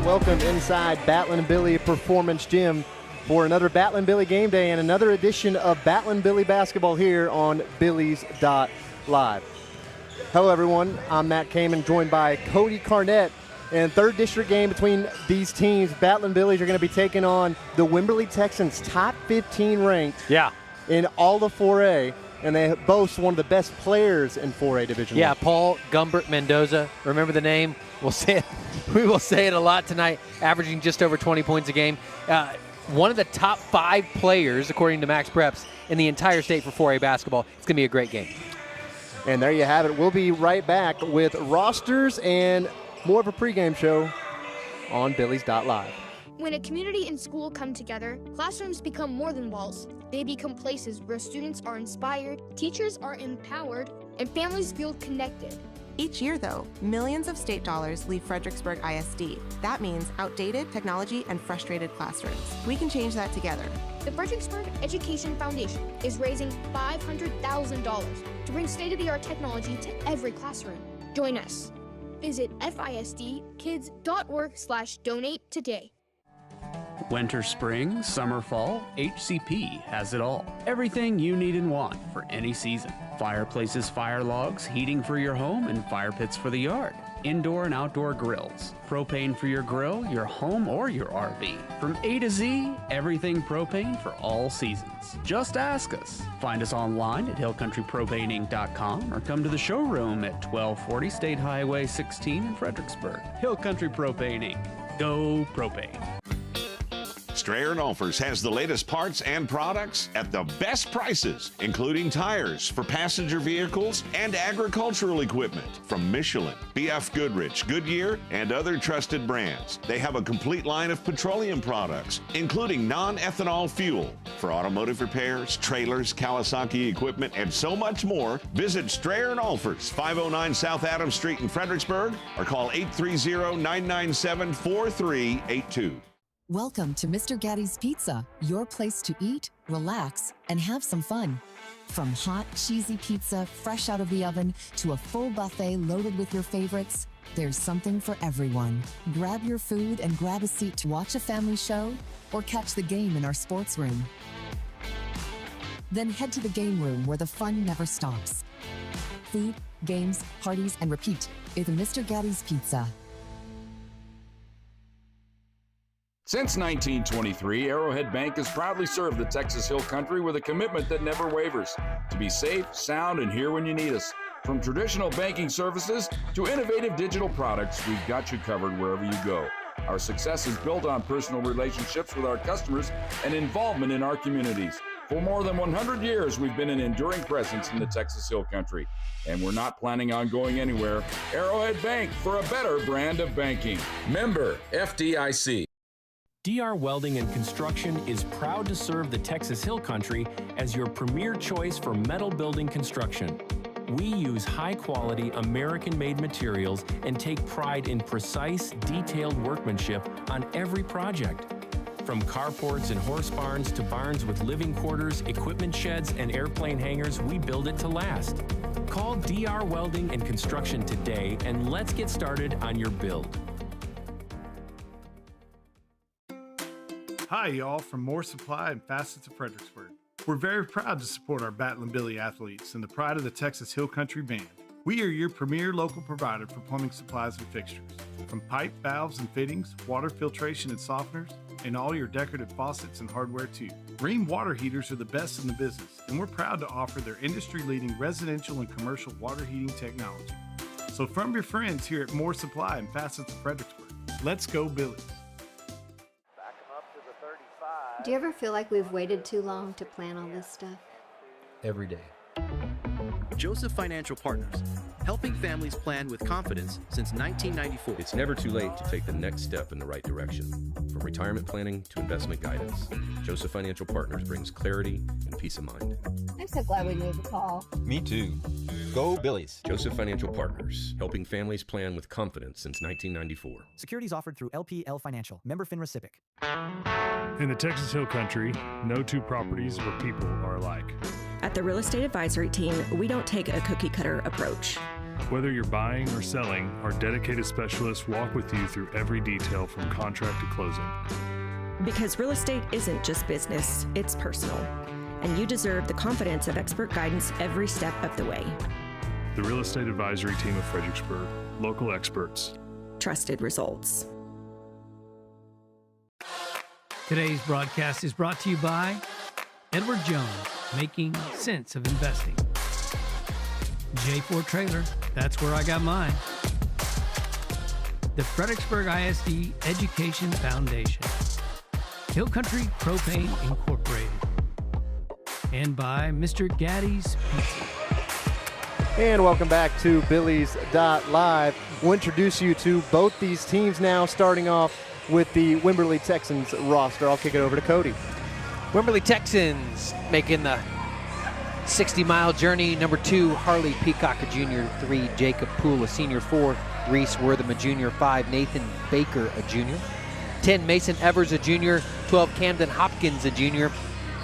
welcome inside Battlin' Billy Performance Gym for another Battlin' Billy game day and another edition of Battlin' Billy basketball here on Billies.Live. Hello, everyone. I'm Matt Kaman, joined by Cody Carnett. And third district game between these teams, Battlin' Billies are going to be taking on the Wimberley Texans, top 15 ranked in all of 4A. And they boast one of the best players in 4A Division I. Paul Gumbert Mendoza. Remember the name? We'll say it. We will say it a lot tonight, averaging just over 20 points a game. One of the top 5 players, according to Max Preps, in the entire state for 4A basketball. It's going to be a great game. And there you have it. We'll be right back with rosters and more of a pregame show on Billies.Live. When a community and school come together, classrooms become more than walls. They become places where students are inspired, teachers are empowered, and families feel connected. Each year, though, millions of state dollars leave Fredericksburg ISD. That means outdated technology and frustrated classrooms. We can change that together. The Fredericksburg Education Foundation is raising $500,000 to bring state-of-the-art technology to every classroom. Join us. Visit fisdkids.org/donate today. Winter, spring, summer, fall, HCP has it all. Everything you need and want for any season. Fireplaces, fire logs, heating for your home, and fire pits for the yard. Indoor and outdoor grills. Propane for your grill, your home, or your RV. From A to Z, everything propane for all seasons. Just ask us. Find us online at hillcountrypropaneinc.com or come to the showroom at 1240 State Highway 16 in Fredericksburg. Hill Country Propane Inc. Go propane. Strayer & Olfers has the latest parts and products at the best prices, including tires for passenger vehicles and agricultural equipment from Michelin, BF Goodrich, Goodyear, and other trusted brands. They have a complete line of petroleum products, including non-ethanol fuel for automotive repairs, trailers, Kawasaki equipment, and so much more. Visit Strayer & Olfers, 509 South Adams Street in Fredericksburg, or call 830-997-4382. Welcome to Mr. Gatti's Pizza, your place to eat, relax, and have some fun. From hot, cheesy pizza fresh out of the oven to a full buffet loaded with your favorites, there's something for everyone. Grab your food and grab a seat to watch a family show or catch the game in our sports room. Then head to the game room where the fun never stops. Food, games, parties, and repeat. It's Mr. Gatti's Pizza. Since 1923, Arrowhead Bank has proudly served the Texas Hill Country with a commitment that never wavers, to be safe, sound, and here when you need us. From traditional banking services to innovative digital products, we've got you covered wherever you go. Our success is built on personal relationships with our customers and involvement in our communities. For more than 100 years, we've been an enduring presence in the Texas Hill Country, and we're not planning on going anywhere. Arrowhead Bank, for a better brand of banking. Member FDIC. DR Welding and Construction is proud to serve the Texas Hill Country as your premier choice for metal building construction. We use high-quality, American-made materials and take pride in precise, detailed workmanship on every project. From carports and horse barns to barns with living quarters, equipment sheds, and airplane hangars, we build it to last. Call DR Welding and Construction today, and let's get started on your build. Hi, y'all, from More Supply and Facets of Fredericksburg. We're very proud to support our Battlin' Billy athletes and the pride of the Texas Hill Country Band. We are your premier local provider for plumbing supplies and fixtures. From pipe, valves, and fittings, water filtration and softeners, and all your decorative faucets and hardware too. Rheem water heaters are the best in the business, and we're proud to offer their industry-leading residential and commercial water heating technology. So from your friends here at More Supply and Facets of Fredericksburg, let's go Billies. Do you ever feel like we've waited too long to plan all this stuff? Every day. Joseph Financial Partners, helping families plan with confidence since 1994. It's never too late to take the next step in the right direction. From retirement planning to investment guidance, Joseph Financial Partners brings clarity and peace of mind. I'm so glad we made the call. Me too. Go Billies. Joseph Financial Partners, helping families plan with confidence since 1994. Securities offered through LPL Financial, member FINRA SIPC. In the Texas Hill Country, no two properties or people are alike. At the Real Estate Advisory Team, we don't take a cookie-cutter approach. Whether you're buying or selling, our dedicated specialists walk with you through every detail from contract to closing. Because real estate isn't just business, it's personal. And you deserve the confidence of expert guidance every step of the way. The Real Estate Advisory Team of Fredericksburg. Local experts. Trusted results. Today's broadcast is brought to you by Edward Jones, making sense of investing. J4 Trailer, that's where I got mine. The Fredericksburg ISD Education Foundation. Hill Country Propane Incorporated. And by Mr. Gaddy's Pizza. And welcome back to Billies.Live. We'll introduce you to both these teams now, starting off with the Wimberley Texans roster. I'll kick it over to Cody. Wimberley Texans making the 60-mile journey. Number 2, Harley Peacock, a junior. 3, Jacob Poole, a senior. 4, Reese Wortham, a junior. 5, Nathan Baker, a junior. 10, Mason Evers, a junior. 12, Camden Hopkins, a junior.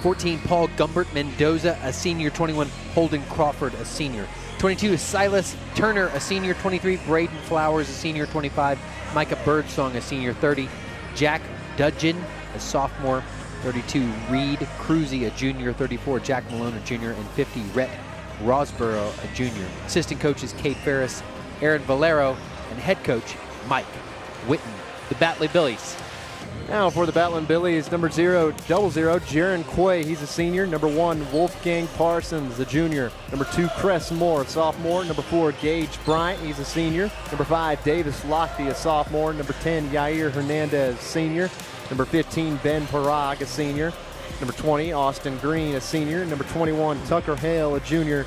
14, Paul Gumbert Mendoza, a senior. 21, Holden Crawford, a senior. 22, Silas Turner, a senior. 23, Braden Flowers, a senior. 25, Micah Birdsong, a senior. 30, Jack Dudgeon, a sophomore. 32, Reed Cruzy, a junior. 34, Jack Malone, a junior. And 50, Rhett Rosborough, a junior. Assistant coaches Kate Ferris, Aaron Valero, and head coach Mike Witten. The Batley Billies. Now for the Batlin Billies, number 000, Jaron Quay, he's a senior. Number 1, Wolfgang Parsons, a junior. Number 2, Cress Moore, a sophomore. Number 4, Gage Bryant, he's a senior. Number 5, Davis Lochte, a sophomore. Number 10, Yair Hernandez, senior. Number 15, Ben Parag, a senior. Number 20, Austin Green, a senior. Number 21, Tucker Hale, a junior.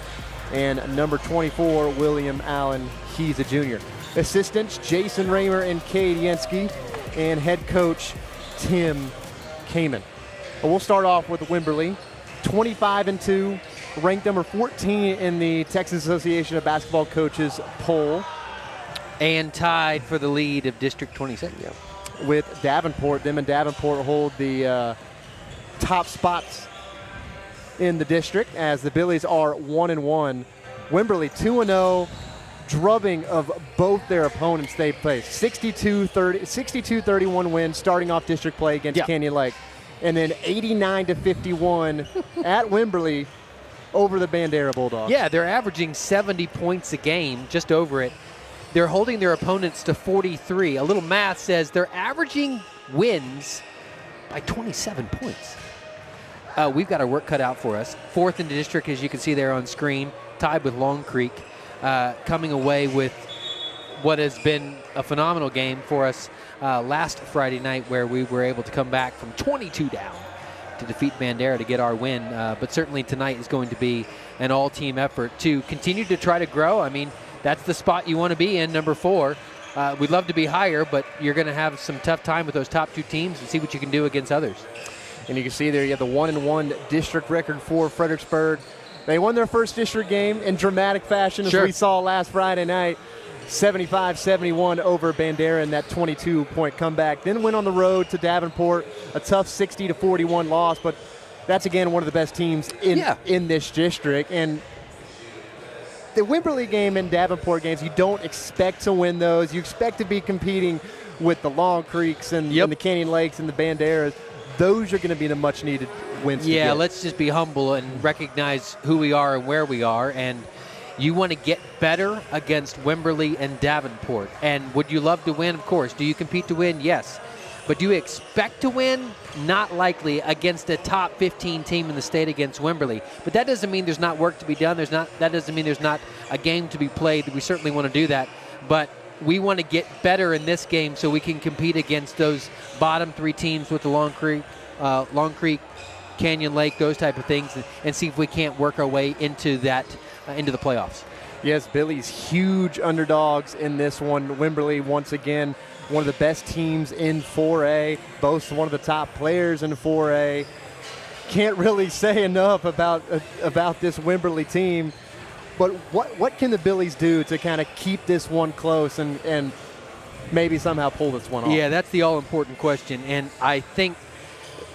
And number 24, William Allen, he's a junior. Assistants, Jason Raymer and Cade Yansky. And head coach Tim Kamen. We'll start off with Wimberley, 25-2, ranked number 14 in the Texas Association of Basketball Coaches poll. And tied for the lead of District 26. Yeah. With Davenport. Them and Davenport hold the top spots in the district as the Billies are 1-1. Wimberley 2-0. Drubbing of both their opponents they've faced. 62-31 win starting off district play against Canyon Lake. And then 89-51 at Wimberley over the Bandera Bulldogs. Yeah, they're averaging 70 points a game, just over it. They're holding their opponents to 43. A little math says they're averaging wins by 27 points. We've got our work cut out for us. 4th in the district, as you can see there on screen, tied with Long Creek. Coming away with what has been a phenomenal game for us last Friday night, where we were able to come back from 22 down to defeat Bandera to get our win. But certainly tonight is going to be an all-team effort to continue to try to grow. I mean, that's the spot you want to be in, number 4. We'd love to be higher, but you're going to have some tough time with those top 2 teams and see what you can do against others. And you can see there you have the 1-1 district record for Fredericksburg. They won their first district game in dramatic fashion, as we saw last Friday night, 75-71 over Bandera in that 22-point comeback. Then went on the road to Davenport, a tough 60-41 loss, but that's, again, one of the best teams in this district. And the Wimberley game and Davenport games, you don't expect to win those. You expect to be competing with the Long Creeks and the Canyon Lakes and the Banderas. Those are going to be the much-needed wins. Yeah, let's just be humble and recognize who we are and where we are. And you want to get better against Wimberley and Davenport. And would you love to win? Of course. Do you compete to win? Yes. But do you expect to win? Not likely against a top 15 team in the state against Wimberley. But that doesn't mean there's not work to be done. That doesn't mean there's not a game to be played. We certainly want to do that. But we want to get better in this game so we can compete against those bottom 3 teams with the Long Creek, Canyon Lake, those type of things, and see if we can't work our way into that, into the playoffs. Yes, Billy's huge underdogs in this one. Wimberley, once again, one of the best teams in 4A, boasts one of the top players in 4A. Can't really say enough about this Wimberley team. But what can the Billies do to kind of keep this one close and maybe somehow pull this one off? Yeah, that's the all-important question. And I think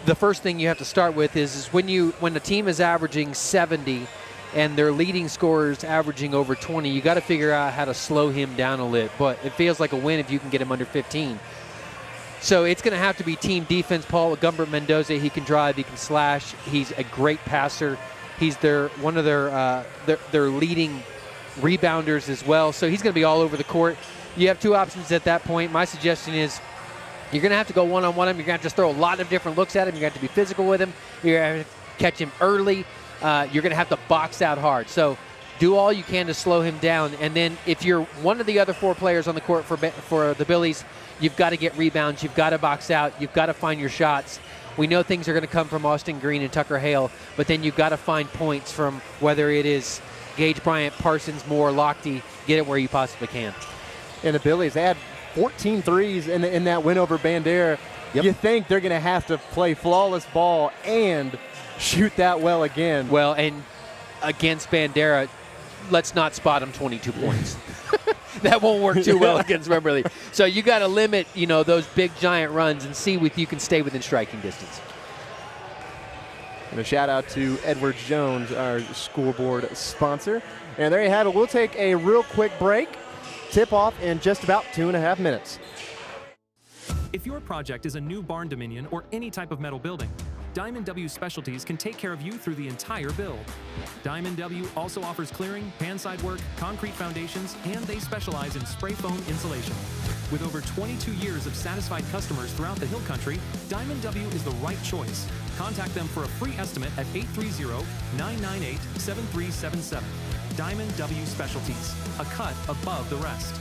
the first thing you have to start with is when the team is averaging 70, and their leading scorers averaging over 20, you got to figure out how to slow him down a little. But it feels like a win if you can get him under 15. So it's going to have to be team defense. Paul Gumbert Mendoza, he can drive, he can slash. He's a great passer. He's one of their leading rebounders as well. So he's going to be all over the court. You have two options at that point. My suggestion is you're going to have to go one-on-one him. You're going to have to throw a lot of different looks at him. You're going to have to be physical with him. You're going to have to catch him early. You're going to have to box out hard. So do all you can to slow him down. And then if you're one of the other 4 players on the court for the Billies, you've got to get rebounds. You've got to box out. You've got to find your shots. We know things are going to come from Austin Green and Tucker Hale, but then you've got to find points from whether it is Gage Bryant, Parsons, Moore, Lochte. Get it where you possibly can. And the Billies, they had 14 threes in that win over Bandera. Yep. You think they're going to have to play flawless ball and shoot that well again. Well, and against Bandera, let's not spot them 22 points. That won't work too well against Wimberley. So you got to limit, those big giant runs and see if you can stay within striking distance. And a shout out to Edwards Jones, our scoreboard sponsor. And there you have it. We'll take a real quick break. Tip off in just about 2.5 minutes. If your project is a new barn dominion or any type of metal building, Diamond W Specialties can take care of you through the entire build. Diamond W also offers clearing, panside work, concrete foundations, and they specialize in spray foam insulation. With over 22 years of satisfied customers throughout the Hill Country, Diamond W is the right choice. Contact them for a free estimate at 830-998-7377. Diamond W Specialties, a cut above the rest.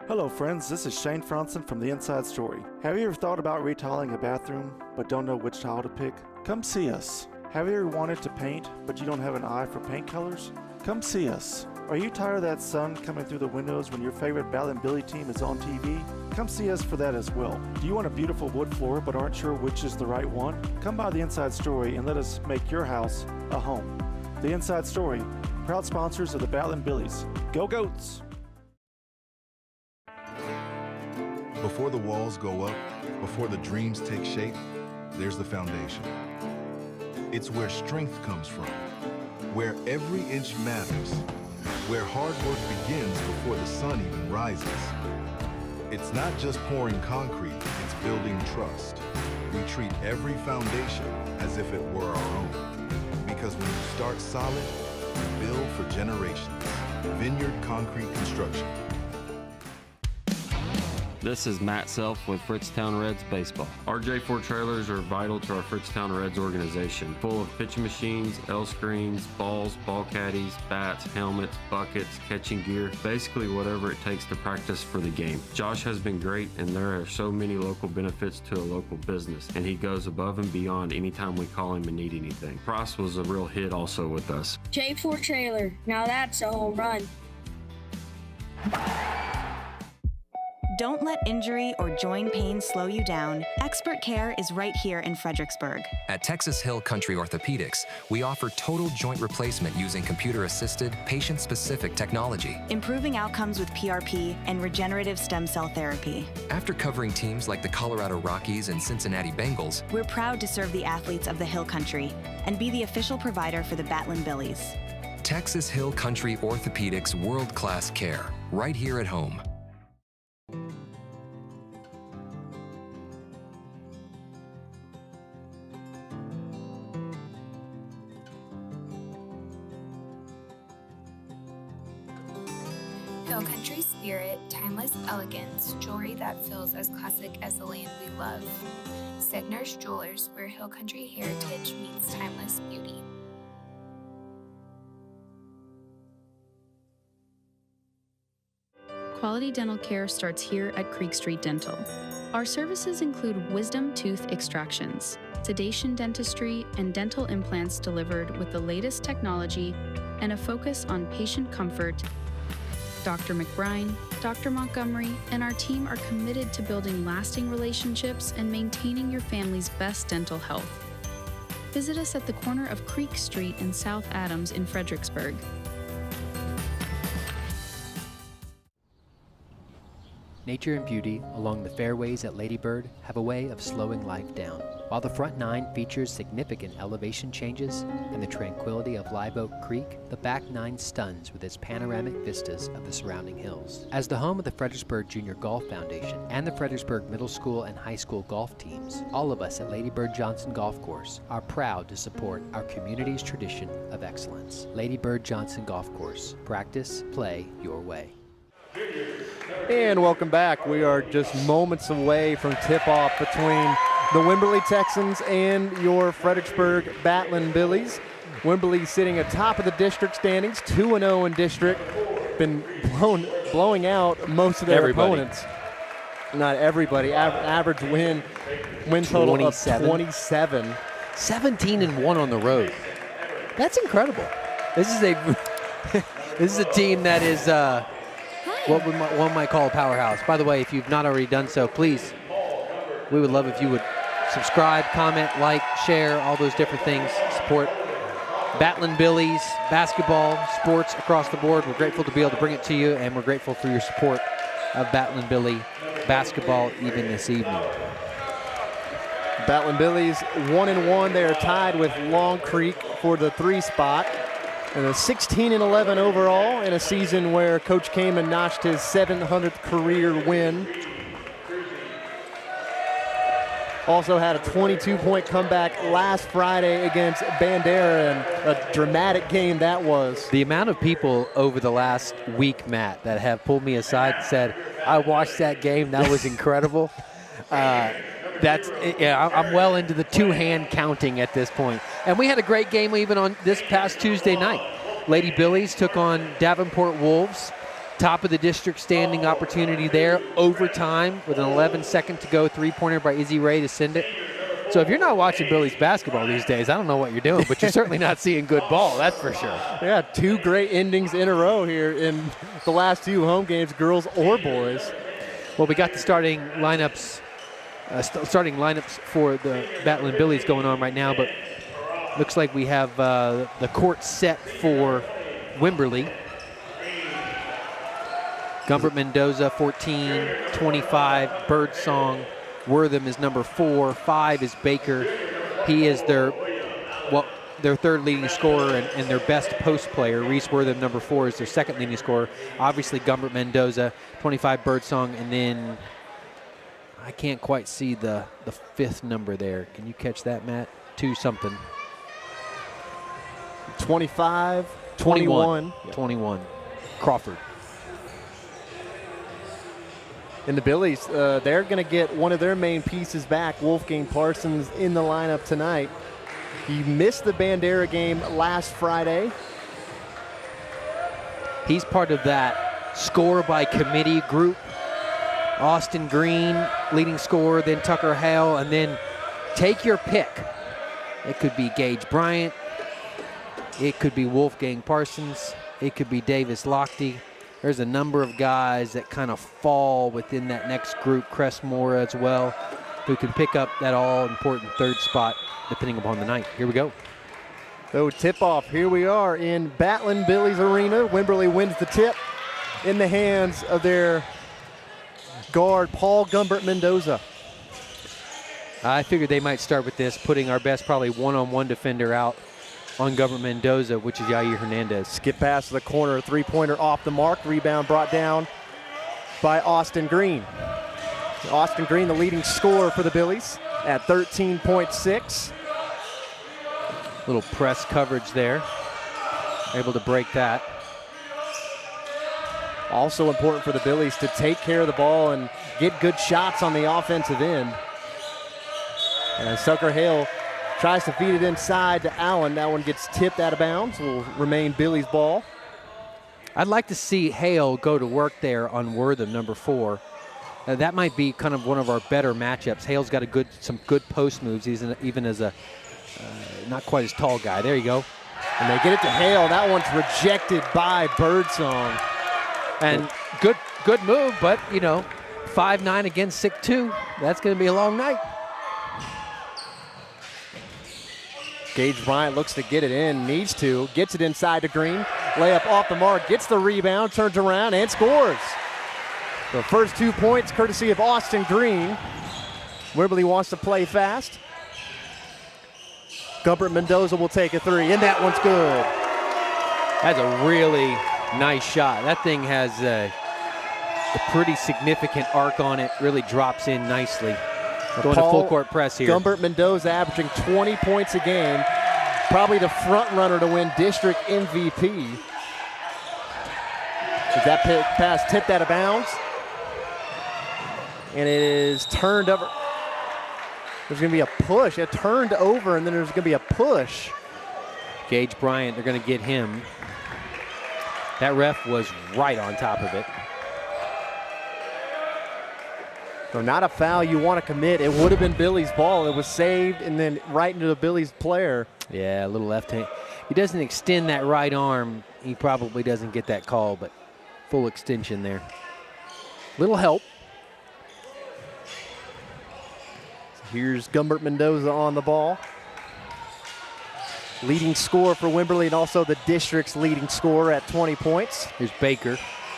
Hello friends, this is Shane Franson from The Inside Story. Have you ever thought about retiling a bathroom but don't know which tile to pick? Come see us. Have you ever wanted to paint but you don't have an eye for paint colors? Come see us. Are you tired of that sun coming through the windows when your favorite Bal and Billy team is on TV? Come see us for that as well. Do you want a beautiful wood floor but aren't sure which is the right one? Come by The Inside Story and let us make your house a home. The Inside Story, proud sponsors of the Bal and Billies. Go Goats! Before the walls go up, before the dreams take shape, there's the foundation. It's where strength comes from, where every inch matters, where hard work begins before the sun even rises. It's not just pouring concrete, it's building trust. We treat every foundation as if it were our own. Because when you start solid, you build for generations. Vineyard Concrete Construction. This is Matt Self with Fritztown Reds Baseball. Our J4 trailers are vital to our Fritztown Reds organization, full of pitching machines, L screens, balls, ball caddies, bats, helmets, buckets, catching gear, basically whatever it takes to practice for the game. Josh has been great, and there are so many local benefits to a local business, and he goes above and beyond anytime we call him and need anything. Price was a real hit also with us. J4 trailer, now that's a home run. Don't let injury or joint pain slow you down. Expert care is right here in Fredericksburg. At Texas Hill Country Orthopedics, we offer total joint replacement using computer-assisted, patient-specific technology. Improving outcomes with PRP and regenerative stem cell therapy. After covering teams like the Colorado Rockies and Cincinnati Bengals, we're proud to serve the athletes of the Hill Country and be the official provider for the Batlin Billies. Texas Hill Country Orthopedics world-class care, right here at home. Hill Country spirit, timeless elegance, jewelry that feels as classic as the land we love. Segner's Jewelers, where Hill Country heritage meets timeless beauty. Quality dental care starts here at Creek Street Dental. Our services include wisdom tooth extractions, sedation dentistry, and dental implants delivered with the latest technology and a focus on patient comfort. Dr. McBride, Dr. Montgomery, and our team are committed to building lasting relationships and maintaining your family's best dental health. Visit us at the corner of Creek Street and South Adams in Fredericksburg. Nature and beauty along the fairways at Lady Bird have a way of slowing life down. While the front nine features significant elevation changes and the tranquility of Live Oak Creek, the back nine stuns with its panoramic vistas of the surrounding hills. As the home of the Fredericksburg Junior Golf Foundation and the Fredericksburg Middle School and High School golf teams, all of us at Lady Bird Johnson Golf Course are proud to support our community's tradition of excellence. Lady Bird Johnson Golf Course. Practice, play your way. And welcome back. We are just moments away from tip-off between the Wimberley Texans and your Fredericksburg Battling Billies. Wimberley sitting atop of the district standings, 2-0 in district. Been blowing out most of their opponents. Not everybody. Average win total 27. Of 27. 17-1 on the road. That's incredible. This is a team that is what one might call a powerhouse. By the way, if you've not already done so, please, we would love if you would subscribe, comment, like, share, all those different things. Support Battling Billies, basketball, sports across the board. We're grateful to be able to bring it to you, and we're grateful for your support of Battling Billy basketball even this evening. Battling Billies 1-1. They are tied with Long Creek for the 3 spot. And a 16-11 overall in a season where Coach Kaman notched his 700th career win. Also had a 22-point comeback last Friday against Bandera, and a dramatic game that was. The amount of people over the last week, Matt, that have pulled me aside and said, I watched that game, that was incredible. I'm well into the 2-hand counting at this point. And we had a great game even on this past Tuesday night. Lady Billies took on Davenport Wolves. Top of the district standing opportunity there. Overtime with an 11-second to go. 3-pointer by Izzy Ray to send it. So if you're not watching Billies basketball these days, I don't know what you're doing, but you're certainly not seeing good ball, that's for sure. Yeah, 2 great endings in a row here in the last 2 home games, girls or boys. Well, we got the starting lineups for the Battling Billies going on right now, but looks like we have the court set for Wimberley. Gumbert Mendoza, 14, 25, Birdsong. Wortham is number 4, 5 is Baker. He is their third leading scorer and their best post player. Reese Wortham, number 4, is their second leading scorer. Obviously, Gumbert Mendoza, 25, Birdsong, and then I can't quite see the 5th number there. Can you catch that, Matt? 2-something. 25, 21. 21. Crawford. And the Billies, they're going to get one of their main pieces back, Wolfgang Parsons, in the lineup tonight. He missed the Bandera game last Friday. He's part of that score by committee group. Austin Green, leading scorer, then Tucker Hale, and then take your pick. It could be Gage Bryant. It could be Wolfgang Parsons. It could be Davis Lochte. There's a number of guys that kind of fall within that next group, Crestmore as well, who can pick up that all-important 3rd spot depending upon the night. Here we go. So tip-off, here we are in Battling Billies Arena. Wimberley wins the tip in the hands of their guard, Paul Gumbert Mendoza. I figured they might start with this, putting our best probably one-on-one defender out on Gumbert Mendoza, which is Yair Hernandez. Skip pass to the corner, 3-pointer off the mark. Rebound brought down by Austin Green. Austin Green, the leading scorer for the Billies at 13.6. Little press coverage there. Able to break that. Also important for the Billies to take care of the ball and get good shots on the offensive end. And Tucker Hale tries to feed it inside to Allen. That one gets tipped out of bounds. Will remain Billy's ball. I'd like to see Hale go to work there on Wortham, number 4. That might be kind of one of our better matchups. Hale's got some good post moves, even as a not quite as tall guy. There you go. And they get it to Hale. That one's rejected by Birdsong. And good move, but 5'9" against 6'2". That's going to be a long night. Gage Bryant looks to get it in, needs to, gets it inside to Green. Layup off the mark, gets the rebound, turns around and scores. The first 2 points courtesy of Austin Green. Wimberley wants to play fast. Gumbert Mendoza will take a three, and that one's good. That's a really nice shot. That thing has a pretty significant arc on it. Really drops in nicely. Going to full court press here. Gumbert Mendoza averaging 20 points a game. Probably the front runner to win district MVP. Does that pass tipped out of bounds? And it is turned over. There's going to be a push. It turned over, and then there's going to be a push. Gage Bryant, they're going to get him. That ref was right on top of it. So not a foul you want to commit. It would have been Billy's ball. It was saved and then right into the Billy's player. Yeah, a little left hand. He doesn't extend that right arm. He probably doesn't get that call, but full extension there. Little help. Here's Gumbert Mendoza on the ball. Leading scorer for Wimberley and also the district's leading scorer at 20 points. Here's Baker.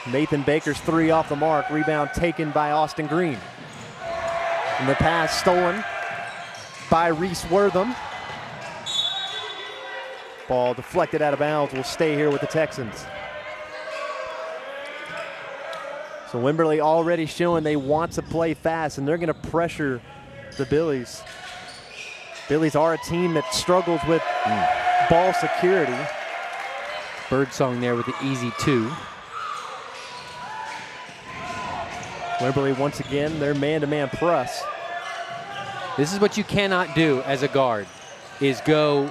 Nathan Baker's three off the mark. Rebound taken by Austin Green. And the pass stolen by Reese Wortham. Ball deflected out of bounds. Will stay here with the Texans. So Wimberley already showing they want to play fast, and they're going to pressure the Billies. Billies are a team that struggles with ball security. Birdsong there with the easy two. Wimberley once again, their man-to-man press. This is what you cannot do as a guard, is go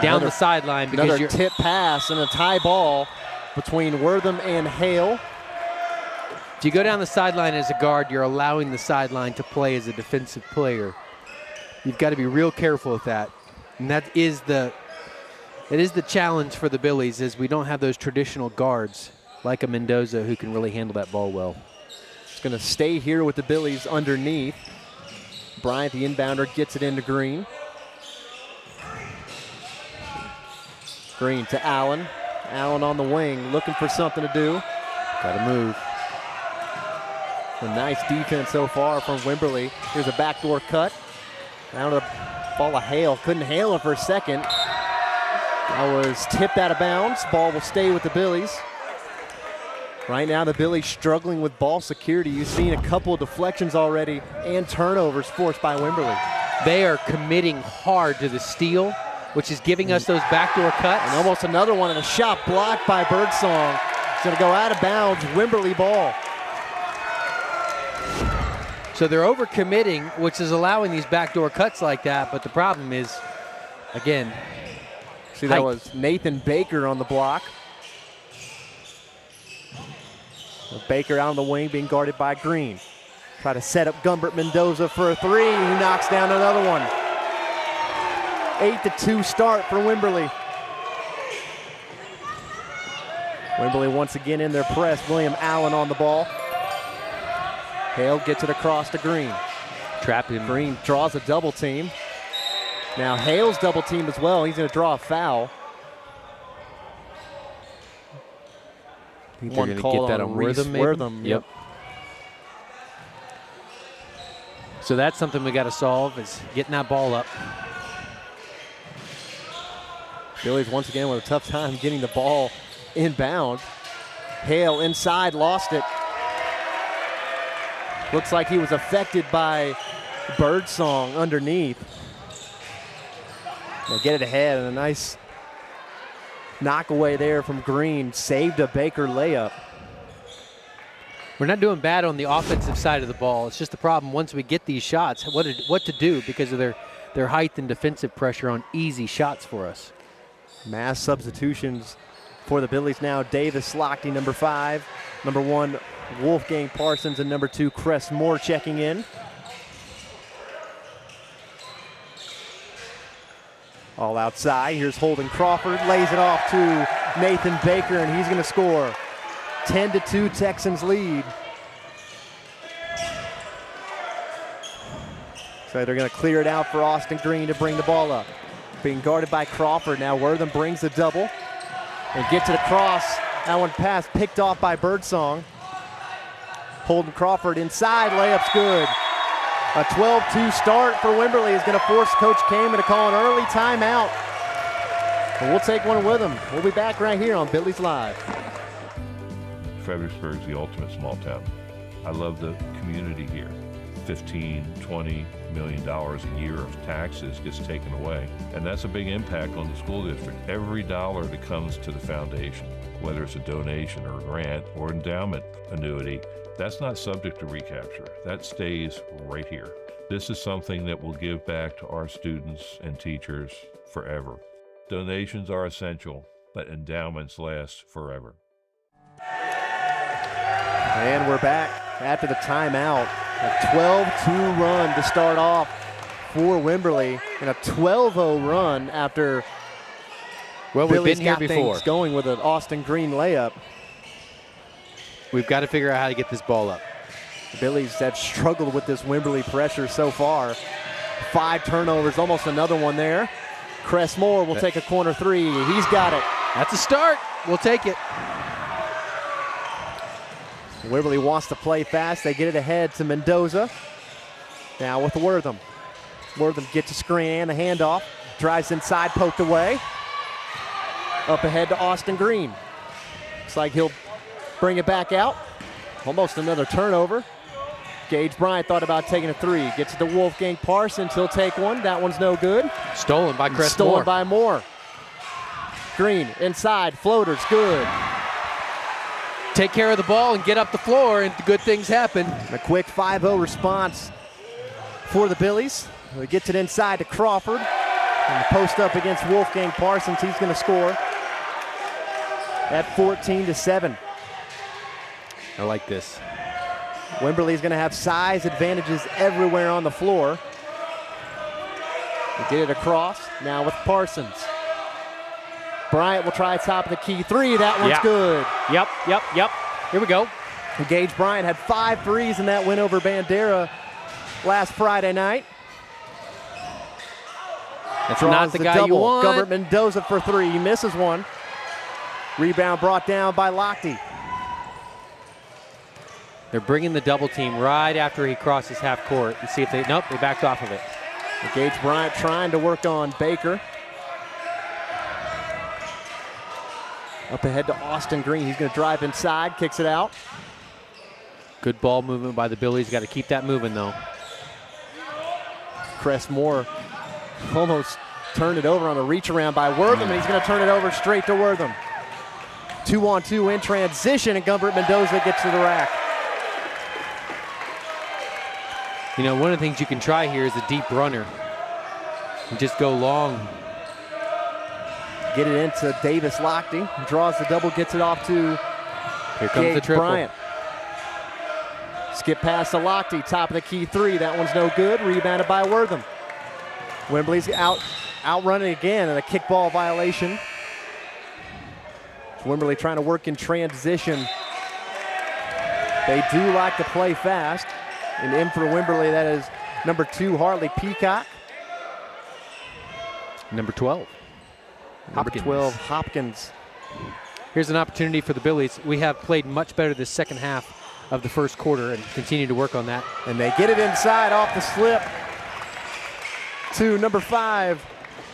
down the sideline because another tip pass and a tie ball between Wortham and Hale. If you go down the sideline as a guard, you're allowing the sideline to play as a defensive player. You've got to be real careful with that. And that is the challenge for the Billies, is we don't have those traditional guards like a Mendoza who can really handle that ball well. It's going to stay here with the Billies underneath. Bryant, the inbounder, gets it into Green. Green to Allen. Allen on the wing, looking for something to do. Got to move. A nice defense so far from Wimberley. Here's a backdoor cut. Down to the ball of Hale. Couldn't Hale it for a second. That was tipped out of bounds. Ball will stay with the Billies. Right now, the Billies struggling with ball security. You've seen a couple of deflections already and turnovers forced by Wimberley. They are committing hard to the steal, which is giving us those backdoor cuts. And almost another one, and a shot blocked by Birdsong. It's going to go out of bounds. Wimberley ball. So they're overcommitting, which is allowing these backdoor cuts like that. But the problem is, again, see, that was Nathan Baker on the block. Baker out on the wing being guarded by Green. Try to set up Gumbert Mendoza for a three. He knocks down another one. 8-2 start for Wimberley. Wimberley once again in their press. William Allen on the ball. Hale gets it across to Green. Trapped him. Green draws a double team. Now Hale's double team as well. He's going to draw a foul. I think they're going to get that on Wortham, maybe? Wortham. Yep. So that's something we got to solve, is getting that ball up. Billies once again with a tough time getting the ball inbound. Hale inside, lost it. Looks like he was affected by Birdsong underneath. They'll get it ahead, and a nice knockaway there from Green. Saved a Baker layup. We're not doing bad on the offensive side of the ball. It's just the problem once we get these shots, what to do because of their height and defensive pressure on easy shots for us. Mass substitutions for the Billies now. Davis Lochte, number 5. Number 1, Wolfgang Parsons, and number 2, Cress Moore checking in. All outside. Here's Holden Crawford. Lays it off to Nathan Baker, and he's going to score. 10-2 Texans lead. So they're going to clear it out for Austin Green to bring the ball up. Being guarded by Crawford. Now Wortham brings the double and gets it across. That one pass picked off by Birdsong. Holden Crawford inside, layup's good. A 12-2 start for Wimberley is going to force Coach Kaman to call an early timeout. And we'll take one with him. We'll be back right here on Billies Live. Fredericksburg's the ultimate small town. I love the community here. $15, $20 million a year of taxes gets taken away, and that's a big impact on the school district. Every dollar that comes to the foundation, whether it's a donation or a grant or endowment annuity, that's not subject to recapture. That stays right here. This is something that will give back to our students and teachers forever. Donations are essential, but endowments last forever. And we're back after the timeout. A 12-2 run to start off for Wimberley, and a 12-0 run after we've been here got before. Things going with an Austin Green layup. We've got to figure out how to get this ball up. The Billies have struggled with this Wimberley pressure so far. 5 turnovers, almost another one there. Cressmore will take a corner three. He's got it. That's a start. We'll take it. Wimberley wants to play fast. They get it ahead to Mendoza. Now with Wortham. Wortham gets a screen and the handoff. Drives inside, poked away. Up ahead to Austin Green. Looks like he'll bring it back out. Almost another turnover. Gage Bryant thought about taking a three. Gets it to Wolfgang Parsons. He'll take one. That one's no good. Stolen by Cressmore. Stolen by Moore. Green inside. Floater's good. Take care of the ball and get up the floor, and good things happen. A quick 5-0 response for the Billies. He gets it inside to Crawford. And the post up against Wolfgang Parsons. He's going to score at 14-7. I like this. Wimberley's going to have size advantages everywhere on the floor. They get it across. Now with Parsons. Bryant will try top of the key three. That one's good. Yep. Here we go. Gage Bryant had 5 threes in that win over Bandera last Friday night. That's not the guy double. you want. Gumbert Mendoza for 3. He misses one. Rebound brought down by Lochte. They're bringing the double team right after he crosses half court. And see if they, nope, they backed off of it. Gage Bryant trying to work on Baker. Up ahead to Austin Green. He's going to drive inside, kicks it out. Good ball movement by the Billies. Got to keep that moving, though. Cressmore almost turned it over on a reach around by Wortham, and he's going to turn it over straight to Wortham. 2-on-2 in transition, and Gumbert Mendoza gets to the rack. You know, one of the things you can try here is a deep runner. And just go long. Get it into Davis Lochte. Draws the double, gets it off to Here comes the triple. Bryant. Skip pass to Lochte, top of the key three. That one's no good. Rebounded by Wortham. Wimberley's outrunning again and a kickball violation. Wimberley trying to work in transition. They do like to play fast. And in for Wimberley, that is number 2, Harley Peacock. Number 12. Number 12, Hopkins. Here's an opportunity for the Billies. We have played much better this second half of the first quarter and continue to work on that. And they get it inside off the slip to number 5,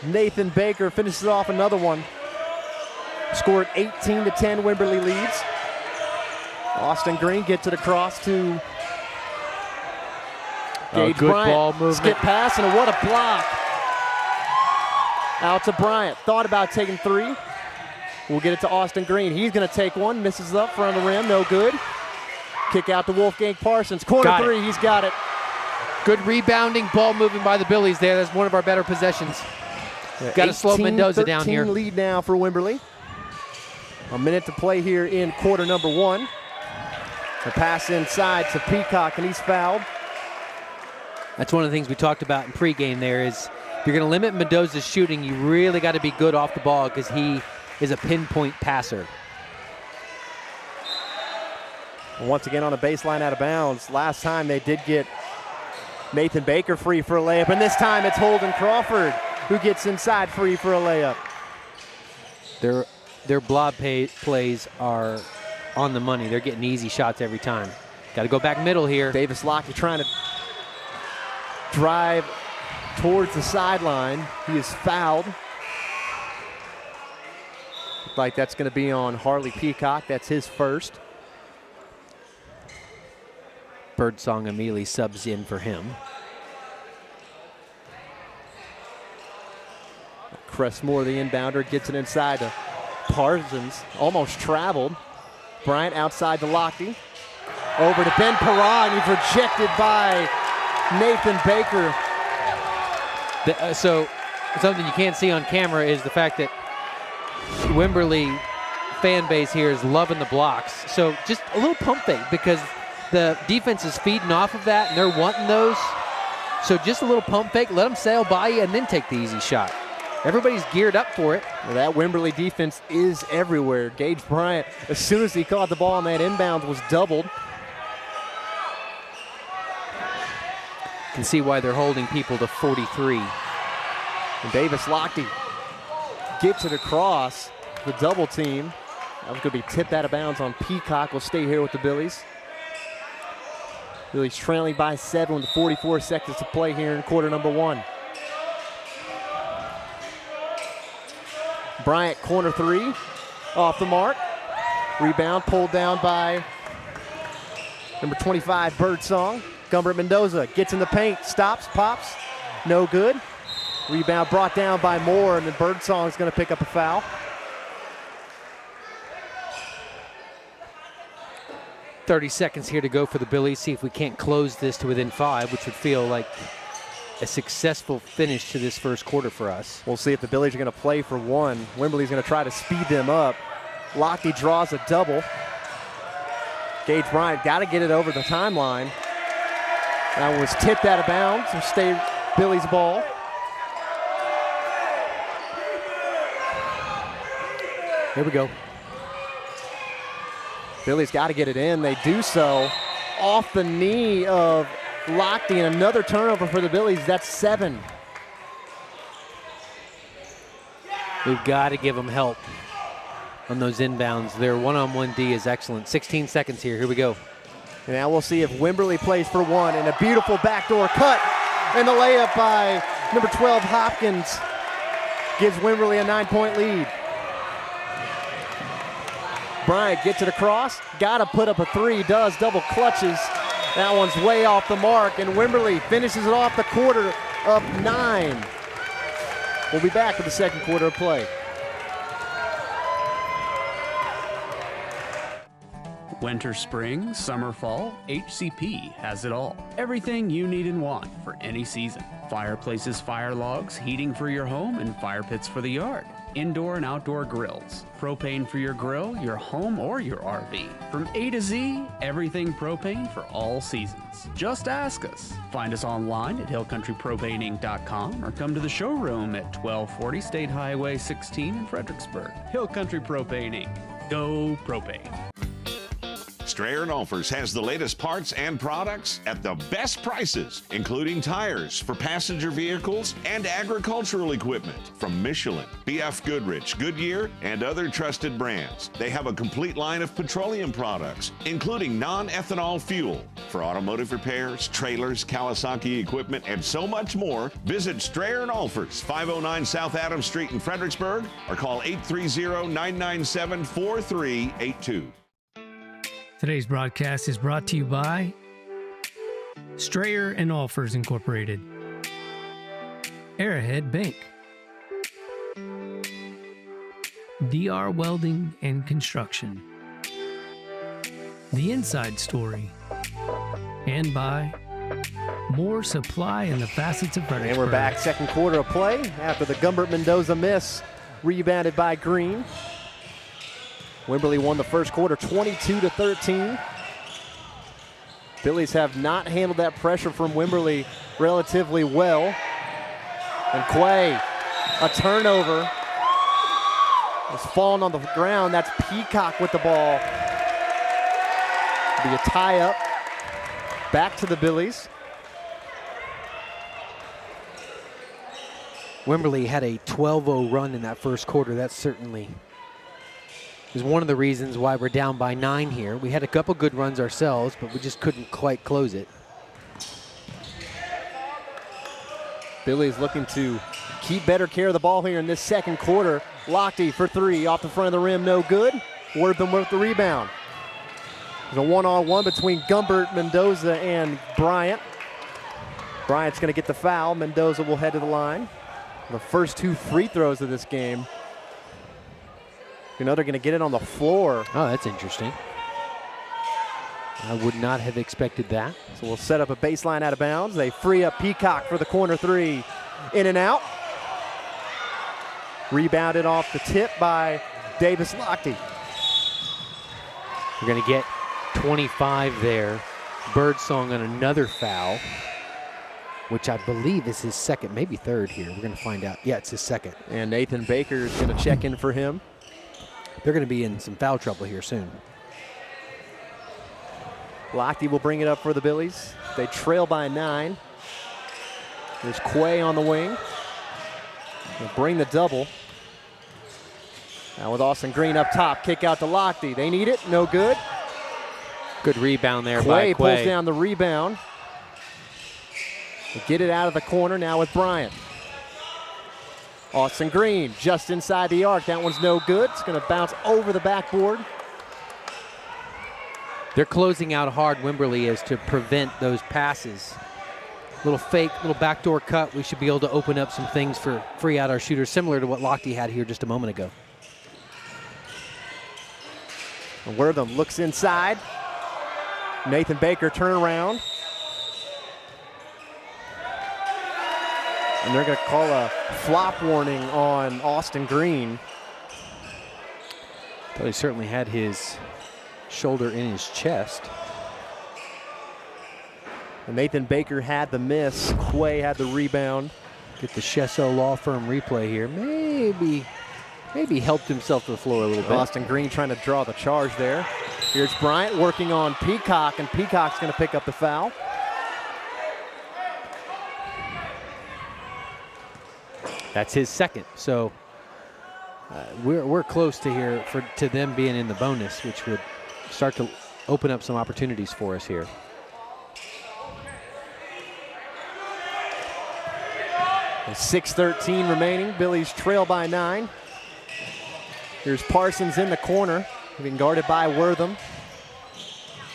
Nathan Baker. Finishes off another one. Scored 18-10, Wimberley leads. Austin Green gets it across to Gage good Bryant. ball movement. Skip pass, and what a block. Out to Bryant. Thought about taking 3. We'll get it to Austin Green. He's going to take one. Misses up front of the rim. No good. Kick out to Wolfgang Parsons. Corner 3. He's got it. Good rebounding, ball moving by the Billies there. That's one of our better possessions. Got to slow Mendoza down here. 18-13 lead now for Wimberley. A minute to play here in quarter number 1. The pass inside to Peacock, and he's fouled. That's one of the things we talked about in pregame there is if you're going to limit Mendoza's shooting, you really got to be good off the ball because he is a pinpoint passer. Once again on a baseline out of bounds. Last time they did get Nathan Baker free for a layup, and this time it's Holden Crawford who gets inside free for a layup. Their blob plays are on the money. They're getting easy shots every time. Got to go back middle here. Davis-Lockett trying to drive towards the sideline. He is fouled. Looks like that's going to be on Harley Peacock. That's his first. Birdsong immediately subs in for him. Cressmore, the inbounder, gets it inside to Parsons. Almost traveled. Bryant outside to Lochte. Over to Ben Perron. He's rejected by Nathan Baker. So something you can't see on camera is the fact that Wimberley fan base here is loving the blocks. So just a little pump fake because the defense is feeding off of that and they're wanting those. So just a little pump fake, let them sail by you and then take the easy shot. Everybody's geared up for it. Well, that Wimberley defense is everywhere. Gage Bryant, as soon as he caught the ball on that inbound, was doubled. Can see why they're holding people to 43. And Davis-Lockety gets it across the double team. That was going to be tipped out of bounds on Peacock. Will stay here with the Billies. Billies trailing by 7 with 44 seconds to play here in quarter number 1. Bryant, corner 3, off the mark. Rebound pulled down by number 25, Birdsong. Gumbert Mendoza gets in the paint, stops, pops, no good. Rebound brought down by Moore, and then Birdsong is going to pick up a foul. .30 seconds here to go for the Billies. See if we can't close this to within 5, which would feel like a successful finish to this first quarter for us. We'll see if the Billies are going to play for 1. Wimberley's going to try to speed them up. Lochte draws a double. Gage Bryant got to get it over the timeline. That one was tipped out of bounds, so stay Billy's ball. Here we go. Billy's got to get it in. They do so off the knee of Lochte, and another turnover for the Billies. That's 7. We've got to give them help on those inbounds. Their one-on-one D is excellent. 16 seconds here. Here we go. And now we'll see if Wimberley plays for 1, and a beautiful backdoor cut, and the layup by number 12, Hopkins, gives Wimberley a 9-point lead. Bryant gets it across, got to put up a 3, does, double clutches. That one's way off the mark, and Wimberley finishes it off the quarter up 9. We'll be back with the second quarter of play. Winter, spring, summer, fall, HCP has it all. Everything you need and want for any season. Fireplaces, fire logs, heating for your home, and fire pits for the yard. Indoor and outdoor grills. Propane for your grill, your home, or your RV. From A to Z, everything propane for all seasons. Just ask us. Find us online at hillcountrypropaneinc.com or come to the showroom at 1240 State Highway 16 in Fredericksburg. Hill Country Propane Inc. Go propane. Strayer & Olfers has the latest parts and products at the best prices, including tires for passenger vehicles and agricultural equipment from Michelin, BF Goodrich, Goodyear, and other trusted brands. They have a complete line of petroleum products, including non-ethanol fuel for automotive repairs, trailers, Kawasaki equipment, and so much more. Visit Strayer & Olfers, 509 South Adams Street in Fredericksburg, or call 830-997-4382. Today's broadcast is brought to you by Strayer & Olfers Incorporated, Arrowhead Bank, DR Welding and Construction, The Inside Story, and by More Supply in the Facets of Fredericksburg. And we're back, second quarter of play after the Gumbert Mendoza miss, rebounded by Green. Wimberley won the first quarter 22-13. Billies have not handled that pressure from Wimberley relatively well. And Quay, a turnover. Has fallen on the ground. That's Peacock with the ball. It'll be a tie-up. Back to the Billies. Wimberley had a 12-0 run in that first quarter. That certainly is one of the reasons why we're down by 9 here. We had a couple good runs ourselves, but we just couldn't quite close it. Billy's looking to keep better care of the ball here in this second quarter. Lochte for 3 off the front of the rim, no good. Wortham with the rebound. There's a one-on-one between Gumbert, Mendoza, and Bryant. Bryant's going to get the foul. Mendoza will head to the line. The first 2 free throws of this game. You know they're going to get it on the floor. Oh, that's interesting. I would not have expected that. So we'll set up a baseline out of bounds. They free up Peacock for the corner 3. In and out. Rebounded off the tip by Davis Lochte. We're going to get 25 there. Birdsong on another foul, which I believe is his second, maybe third here. We're going to find out. Yeah, it's his second. And Nathan Baker is going to check in for him. They're going to be in some foul trouble here soon. Lochte will bring it up for the Billies. They trail by 9. There's Quay on the wing. They'll bring the double. Now with Austin Green up top, kick out to Lochte. They need it, no good. Good rebound there by Quay. Pulls down the rebound. They get it out of the corner now with Bryant. Austin Green just inside the arc. That one's no good. It's going to bounce over the backboard. They're closing out hard, Wimberley, is to prevent those passes. Little fake, little backdoor cut. We should be able to open up some things for free out our shooters, similar to what Lochte had here just a moment ago. And Wortham looks inside. Nathan Baker turnaround. And they're going to call a flop warning on Austin Green. Thought he certainly had his shoulder in his chest. And Nathan Baker had the miss. Quay had the rebound. Get the Chesso Law Firm replay here. Maybe helped himself to the floor a little bit. Austin Green trying to draw the charge there. Here's Bryant working on Peacock, and Peacock's going to pick up the foul. That's his second. So we're close to here to them being in the bonus, which would start to open up some opportunities for us here. And 6:13 remaining. Billies trail by 9. Here's Parsons in the corner, being guarded by Wortham.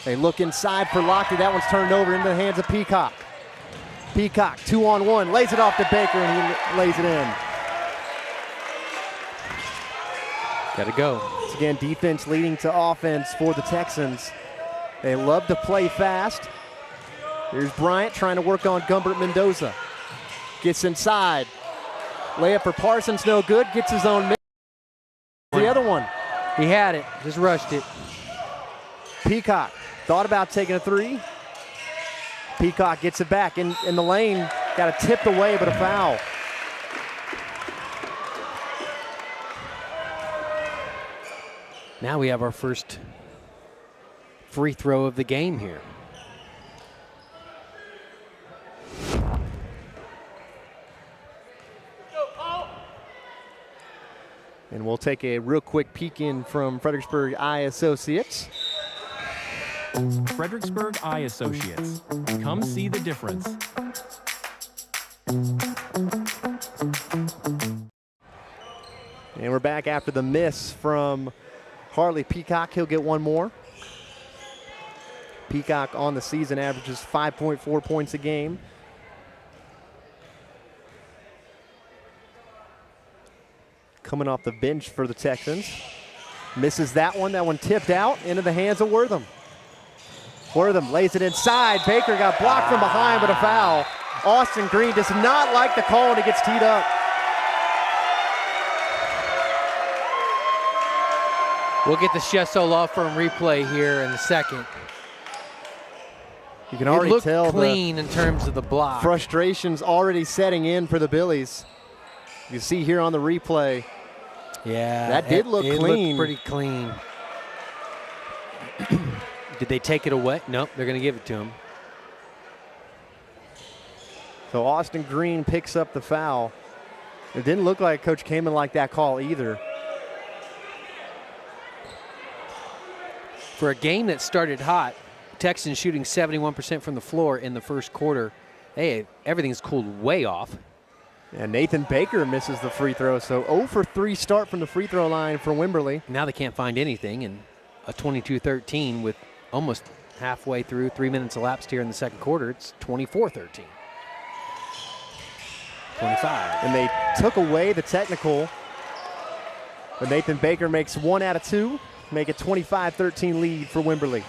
They look inside for Lochte. That one's turned over into the hands of Peacock. Peacock, 2-on-1, lays it off to Baker, and he lays it in. Got to go. Once again, defense leading to offense for the Texans. They love to play fast. Here's Bryant trying to work on Gumbert Mendoza. Gets inside. Layup for Parsons, no good. Gets his own miss. The other one. He had it, just rushed it. Peacock thought about taking a 3. Peacock gets it back in the lane. Got it tipped away, but a foul. Now we have our first free throw of the game here. And we'll take a real quick peek in from Fredericksburg Eye Associates. Fredericksburg Eye Associates. Come see the difference. And we're back after the miss from Harley Peacock. He'll get one more. Peacock on the season averages 5.4 points a game. Coming off the bench for the Texans. Misses that one. That one tipped out into the hands of Wortham. Wortham lays it inside. Baker got blocked from behind, but a foul. Austin Green does not like the call, and he gets teed up. We'll get the Chesso Law Firm replay here in a second. You can already tell clean in terms of the block. Frustration's already setting in for the Billies. You see here on the replay. Yeah, that did look clean. It looked pretty clean. Did they take it away? Nope, they're going to give it to him. So Austin Green picks up the foul. It didn't look like Coach Kaman liked that call either. For a game that started hot, Texans shooting 71% from the floor in the first quarter. Hey, everything's cooled way off. And Nathan Baker misses the free throw, so 0 for 3 start from the free throw line for Wimberley. Now they can't find anything, and a 22-13 with almost halfway through, 3 minutes elapsed here in the second quarter. It's 24-13. 25. And they took away the technical, but Nathan Baker makes 1 out of 2, make it 25-13 lead for Wimberley.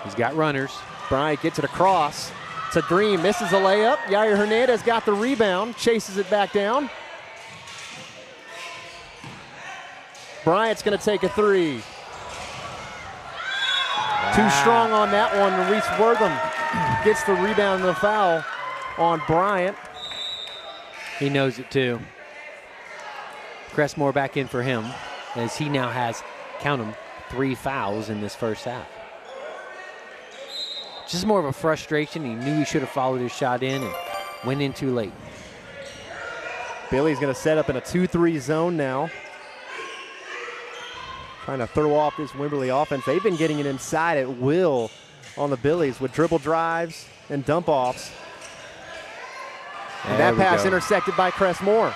He's got runners. Bryant gets it across to Green, misses a layup. Yair Hernandez got the rebound, chases it back down. Bryant's going to take a 3. Too strong on that one. Reese Wortham gets the rebound and the foul on Bryant. He knows it too. Cressmore back in for him as he now has, count them, 3 fouls in this first half. Just more of a frustration. He knew he should have followed his shot in and went in too late. Billy's going to set up in a 2-3 zone now. Trying to throw off this Wimberley offense. They've been getting it inside at will on the Billies with dribble drives and dump offs. And that pass intercepted by Cressmore.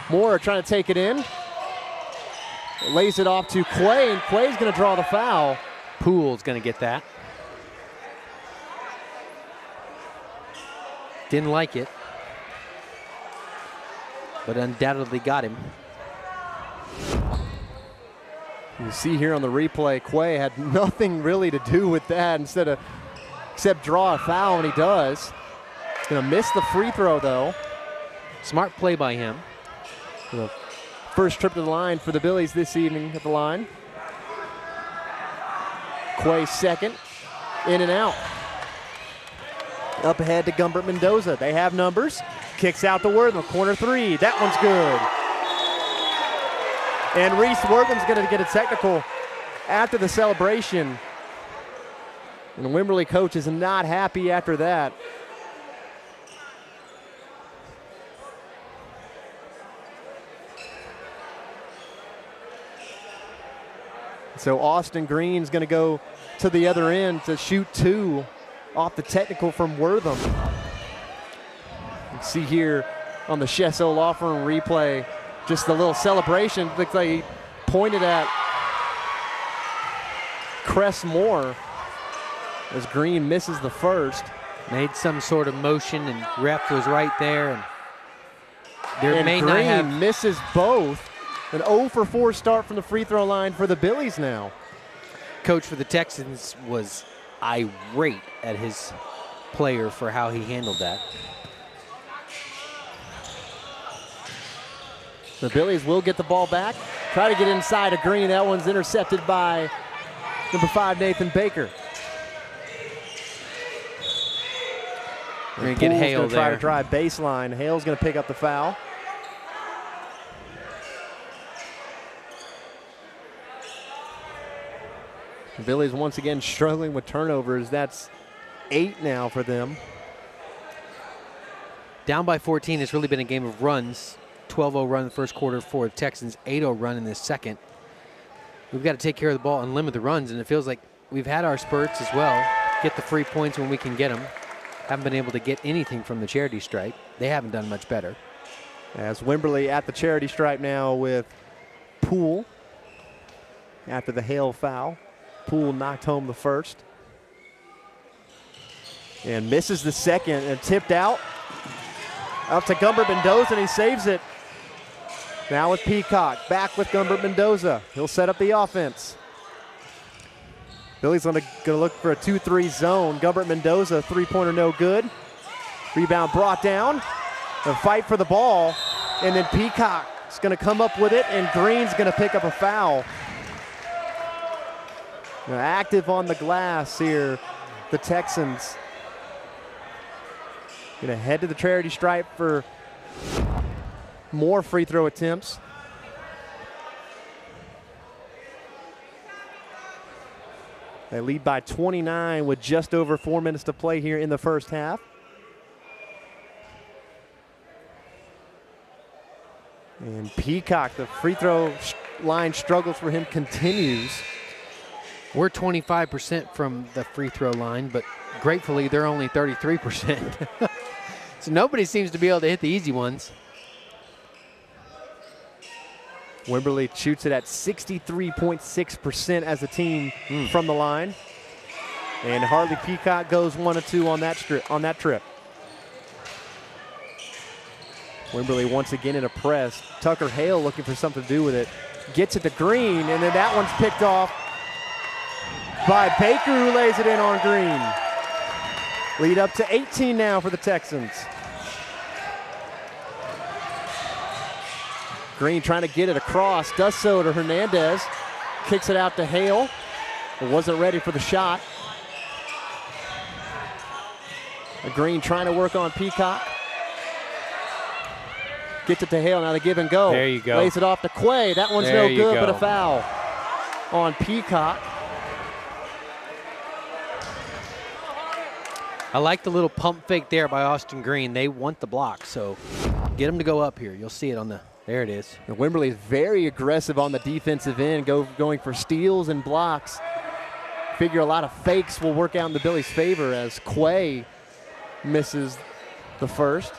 Moore trying to take it in. Lays it off to Quay, and Quay's going to draw the foul. Poole's going to get that. Didn't like it, but undoubtedly got him. You see here on the replay, Quay had nothing really to do with that except draw a foul, and he does. He's going to miss the free throw, though. Smart play by him. The first trip to the line for the Billies this evening at the line. Quay second, in and out. Up ahead to Gumbert Mendoza. They have numbers. Kicks out to Wortham, corner 3. That one's good. And Reese Wortham's going to get a technical after the celebration. And the Wimberley coach is not happy after that. So Austin Green's going to go to the other end to shoot 2 off the technical from Wortham. You can see here on the Chesso Law Firm replay, just a little celebration. Looks like he pointed at Cressmore as Green misses the first. Made some sort of motion, and ref was right there. And there may Green not have misses both. An 0 for 4 start from the free throw line for the Billies now. Coach for the Texans was irate at his player for how he handled that. The Billies will get the ball back. Try to get inside of Green. That one's intercepted by number 5, Nathan Baker. We're going to get Hale there. Try to drive baseline. Hale's going to pick up the foul. The Billies once again struggling with turnovers. That's 8 now for them. Down by 14, it's really been a game of runs. 12-0 run in the first quarter for the Texans, 8-0 run in this second. We've got to take care of the ball and limit the runs, and it feels like we've had our spurts as well. Get the free points when we can get them. Haven't been able to get anything from the charity stripe. They haven't done much better. As Wimberley at the charity stripe now with Poole after the Hale foul. Poole knocked home the first. And misses the second and tipped out. Up to Gumbert Mendoza, and he saves it. Now with Peacock, back with Gumbert Mendoza. He'll set up the offense. Billy's gonna look for a 2-3 zone. Gumbert Mendoza, 3-pointer no good. Rebound brought down. A fight for the ball. And then Peacock's gonna come up with it, and Green's gonna pick up a foul. Now active on the glass here, the Texans. Gonna head to the charity stripe for more free throw attempts. They lead by 29 with just over 4 minutes to play here in the first half. And Peacock, the free throw line struggles for him continues. We're 25% from the free throw line, but gratefully they're only 33%. So nobody seems to be able to hit the easy ones. Wimberley shoots it at 63.6% as a team from the line. And Harley Peacock goes 1 of 2 on that trip. Wimberley once again in a press. Tucker Hale looking for something to do with it. Gets it to Green, and then that one's picked off by Baker, who lays it in on Green. Lead up to 18 now for the Texans. Green trying to get it across, does so to Hernandez. Kicks it out to Hale. It wasn't ready for the shot. Green trying to work on Peacock. Gets it to Hale, now the give and go. There you go. Lays it off to Quay. That one's no good, but a foul on Peacock. I like the little pump fake there by Austin Green. They want the block, so get them to go up here. You'll see it on the, there it is. And Wimberley is very aggressive on the defensive end, going for steals and blocks. Figure a lot of fakes will work out in the Billies' favor as Quay misses the first.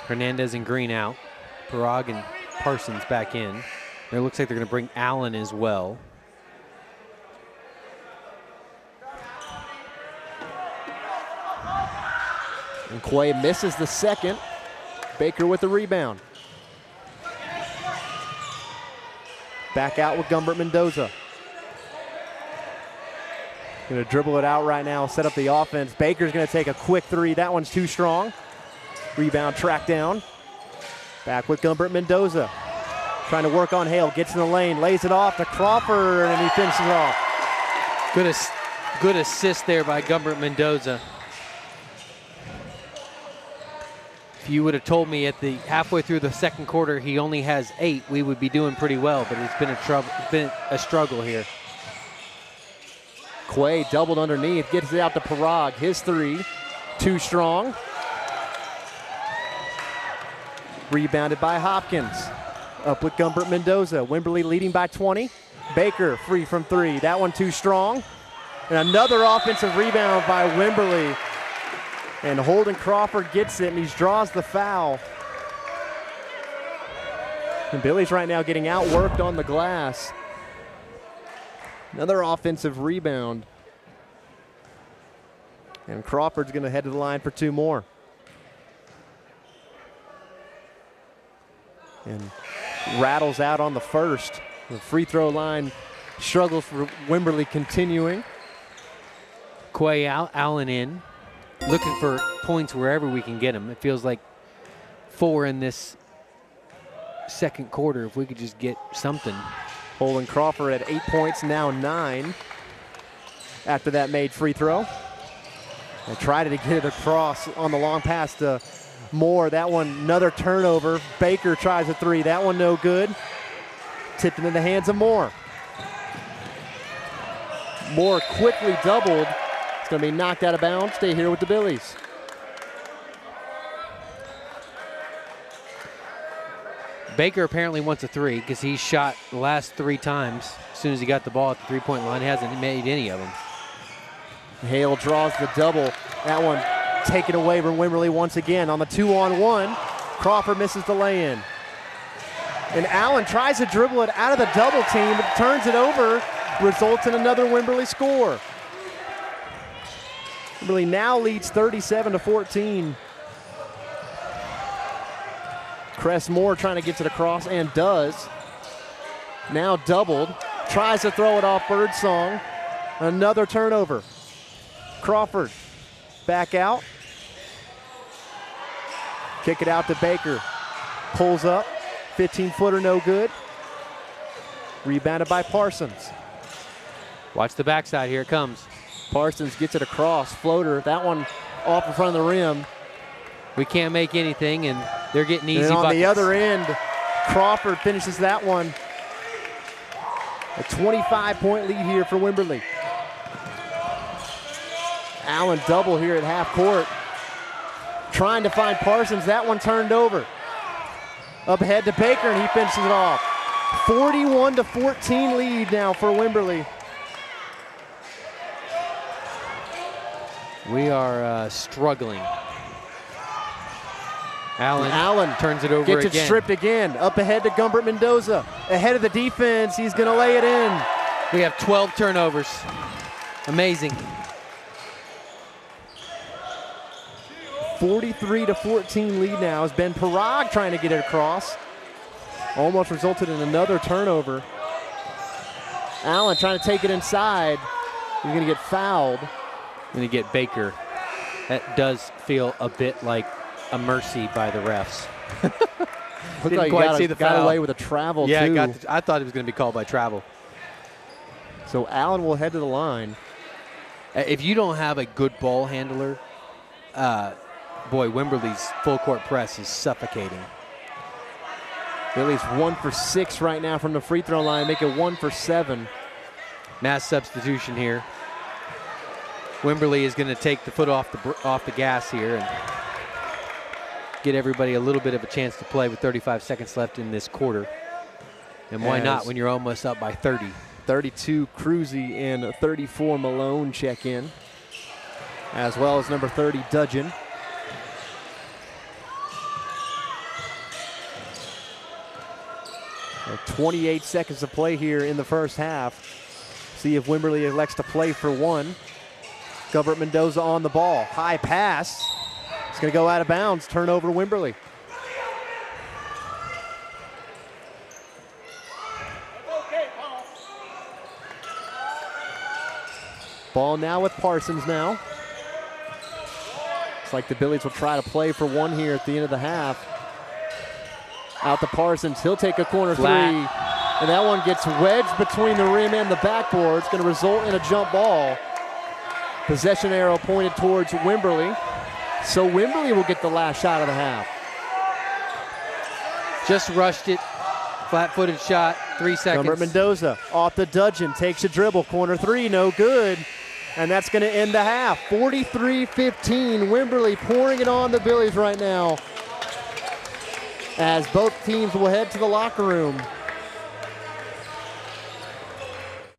Hernandez and Green out. Parag and Parsons back in. It looks like they're going to bring Allen as well. And Quay misses the second. Baker with the rebound. Back out with Gumbert Mendoza. Going to dribble it out right now, set up the offense. Baker's going to take a quick three. That one's too strong. Rebound tracked down. Back with Gumbert Mendoza. Trying to work on Hale. Gets in the lane. Lays it off to Crawford, and he finishes off. Good assist there by Gumbert Mendoza. If you would have told me at the halfway through the second quarter he only has 8, we would be doing pretty well, but it's been a struggle here. Quay doubled underneath. Gets it out to Parag. His three. Too strong. Rebounded by Hopkins. Up with Gumbert Mendoza. Wimberley leading by 20. Baker free from 3. That one too strong. And another offensive rebound by Wimberley. And Holden Crawford gets it, and he draws the foul. And Billy's right now getting outworked on the glass. Another offensive rebound. And Crawford's going to head to the line for 2 more. And rattles out on the first. The free throw line struggles for Wimberley continuing. Quay out, Allen in. Looking for points wherever we can get them. It feels like 4 in this second quarter if we could just get something. Holden Crawford at 8 points, now 9 after that made free throw. They tried to get it across on the long pass to Moore. That one, another turnover. Baker tries a 3. That one no good. Tipped into the hands of Moore. Moore quickly doubled. It's going to be knocked out of bounds. Stay here with the Billies. Baker apparently wants a 3 because he shot the last 3 times as soon as he got the ball at the three-point line. He hasn't made any of them. Hale draws the double. That one taken away from Wimberley once again on the 2-on-1. Crawford misses the lay-in. And Allen tries to dribble it out of the double team, but turns it over, results in another Wimberley score. Wimberley now leads 37-14. Cress Moore trying to get it across and does. Now doubled. Tries to throw it off Birdsong. Another turnover. Crawford back out. Kick it out to Baker. Pulls up. 15-footer no good. Rebounded by Parsons. Watch the backside. Here it comes. Parsons gets it across. Floater. That one off in front of the rim. We can't make anything, and they're getting easy and on buckets. The other end, Crawford finishes that one. A 25-point lead here for Wimberley. Allen double here at half court. Trying to find Parsons. That one turned over. Up ahead to Baker, and he finishes it off. 41-14 lead now for Wimberley. We are struggling. Allen turns it over gets again. It stripped again. Up ahead to Gumbert Mendoza. Ahead of the defense. He's going to lay it in. We have 12 turnovers. Amazing. 43-14 lead now as Ben Parag trying to get it across. Almost resulted in another turnover. Allen trying to take it inside. He's going to get fouled. Going to get Baker. That does feel a bit like a mercy by the refs. Looked like he got away with a travel, yeah, too. I thought it was going to be called by travel. So Allen will head to the line. If you don't have a good ball handler, boy, Wimberley's full court press is suffocating. Billy's 1 for 6 right now from the free throw line, make it 1 for 7. Mass substitution here. Wimberley is going to take the foot off the gas here and get everybody a little bit of a chance to play with 35 seconds left in this quarter. And why not when you're almost up by 30? 32 Cruzy and 34 Malone check in, as well as number 30 Dudgeon. So 28 seconds to play here in the first half. See if Wimberley elects to play for one. Gumbert Mendoza on the ball. High pass. It's going to go out of bounds. Turnover Wimberley. Ball now with Parsons now. It's like the Billies will try to play for one here at the end of the half. Out to Parsons. He'll take a corner three. And that one gets wedged between the rim and the backboard. It's going to result in a jump ball. Possession arrow pointed towards Wimberley. So Wimberley will get the last shot of the half. Just rushed it. Flat-footed shot. 3 seconds. Gumbert Mendoza off the Dudgeon. Takes a dribble. Corner three. No good. And that's going to end the half. 43-15. Wimberley pouring it on the Billies right now, as both teams will head to the locker room.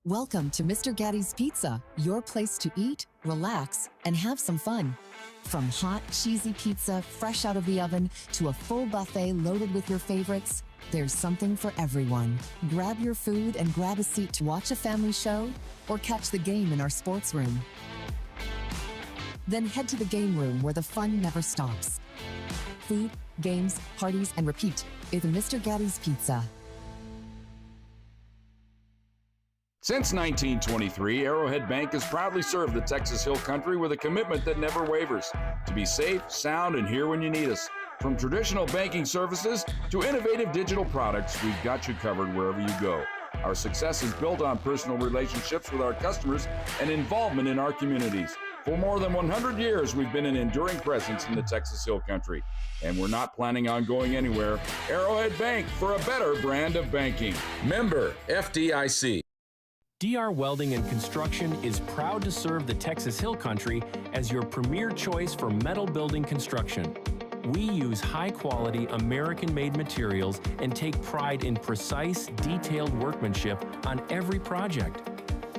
Welcome to Mr. Gatti's Pizza, your place to eat, relax, and have some fun. From hot, cheesy pizza fresh out of the oven to a full buffet loaded with your favorites, there's something for everyone. Grab your food and grab a seat to watch a family show or catch the game in our sports room. Then head to the game room where the fun never stops. Food, games, parties, and repeat is Mr. Gatti's Pizza. Since 1923, Arrowhead Bank has proudly served the Texas Hill Country with a commitment that never wavers, to be safe, sound, and here when you need us. From traditional banking services to innovative digital products, we've got you covered wherever you go. Our success is built on personal relationships with our customers and involvement in our communities. For more than 100 years, we've been an enduring presence in the Texas Hill Country, and we're not planning on going anywhere. Arrowhead Bank, for a better brand of banking. Member FDIC. DR Welding and Construction is proud to serve the Texas Hill Country as your premier choice for metal building construction. We use high-quality, American-made materials and take pride in precise, detailed workmanship on every project.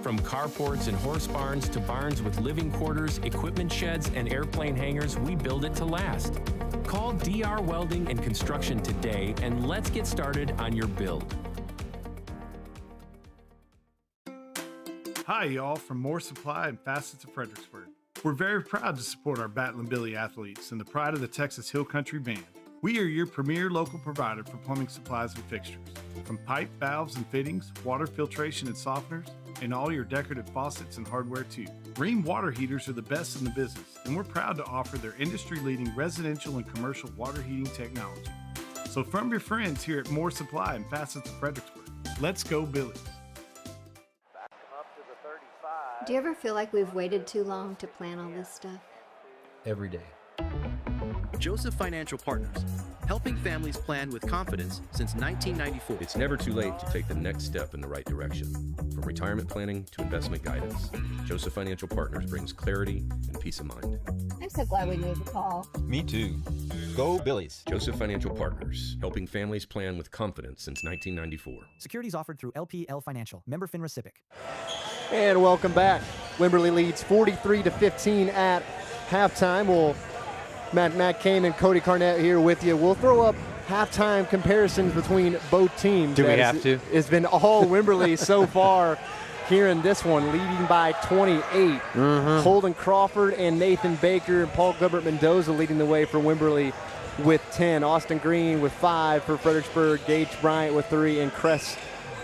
From carports and horse barns to barns with living quarters, equipment sheds, and airplane hangars, we build it to last. Call DR Welding and Construction today, and let's get started on your build. Hi, y'all, from More Supply and Facets of Fredericksburg. We're very proud to support our Battlin' Billy athletes and the pride of the Texas Hill Country Band. We are your premier local provider for plumbing supplies and fixtures. From pipe, valves, and fittings, water filtration and softeners, and all your decorative faucets and hardware too. Rheem water heaters are the best in the business, and we're proud to offer their industry-leading residential and commercial water heating technology. So from your friends here at More Supply and Facets of Fredericksburg, let's go Billies. Do you ever feel like we've waited too long to plan all this stuff? Every day. Joseph Financial Partners, helping families plan with confidence since 1994. It's never too late to take the next step in the right direction. From retirement planning to investment guidance, Joseph Financial Partners brings clarity and peace of mind. I'm so glad we made the call. Me too. Go Billies. Joseph Financial Partners, helping families plan with confidence since 1994. Securities offered through LPL Financial. Member FINRA/SIPC. And welcome back. Wimberley leads 43-15 at halftime. Matt Kaman, Cody Carnett here with you. We'll throw up halftime comparisons between both teams. Do we have to? It's been all Wimberley so far here in this one, leading by 28. Holden Crawford and Nathan Baker and Paul Gilbert Mendoza leading the way for Wimberley with 10. Austin Green with 5 for Fredericksburg. Gage Bryant with 3 and Cress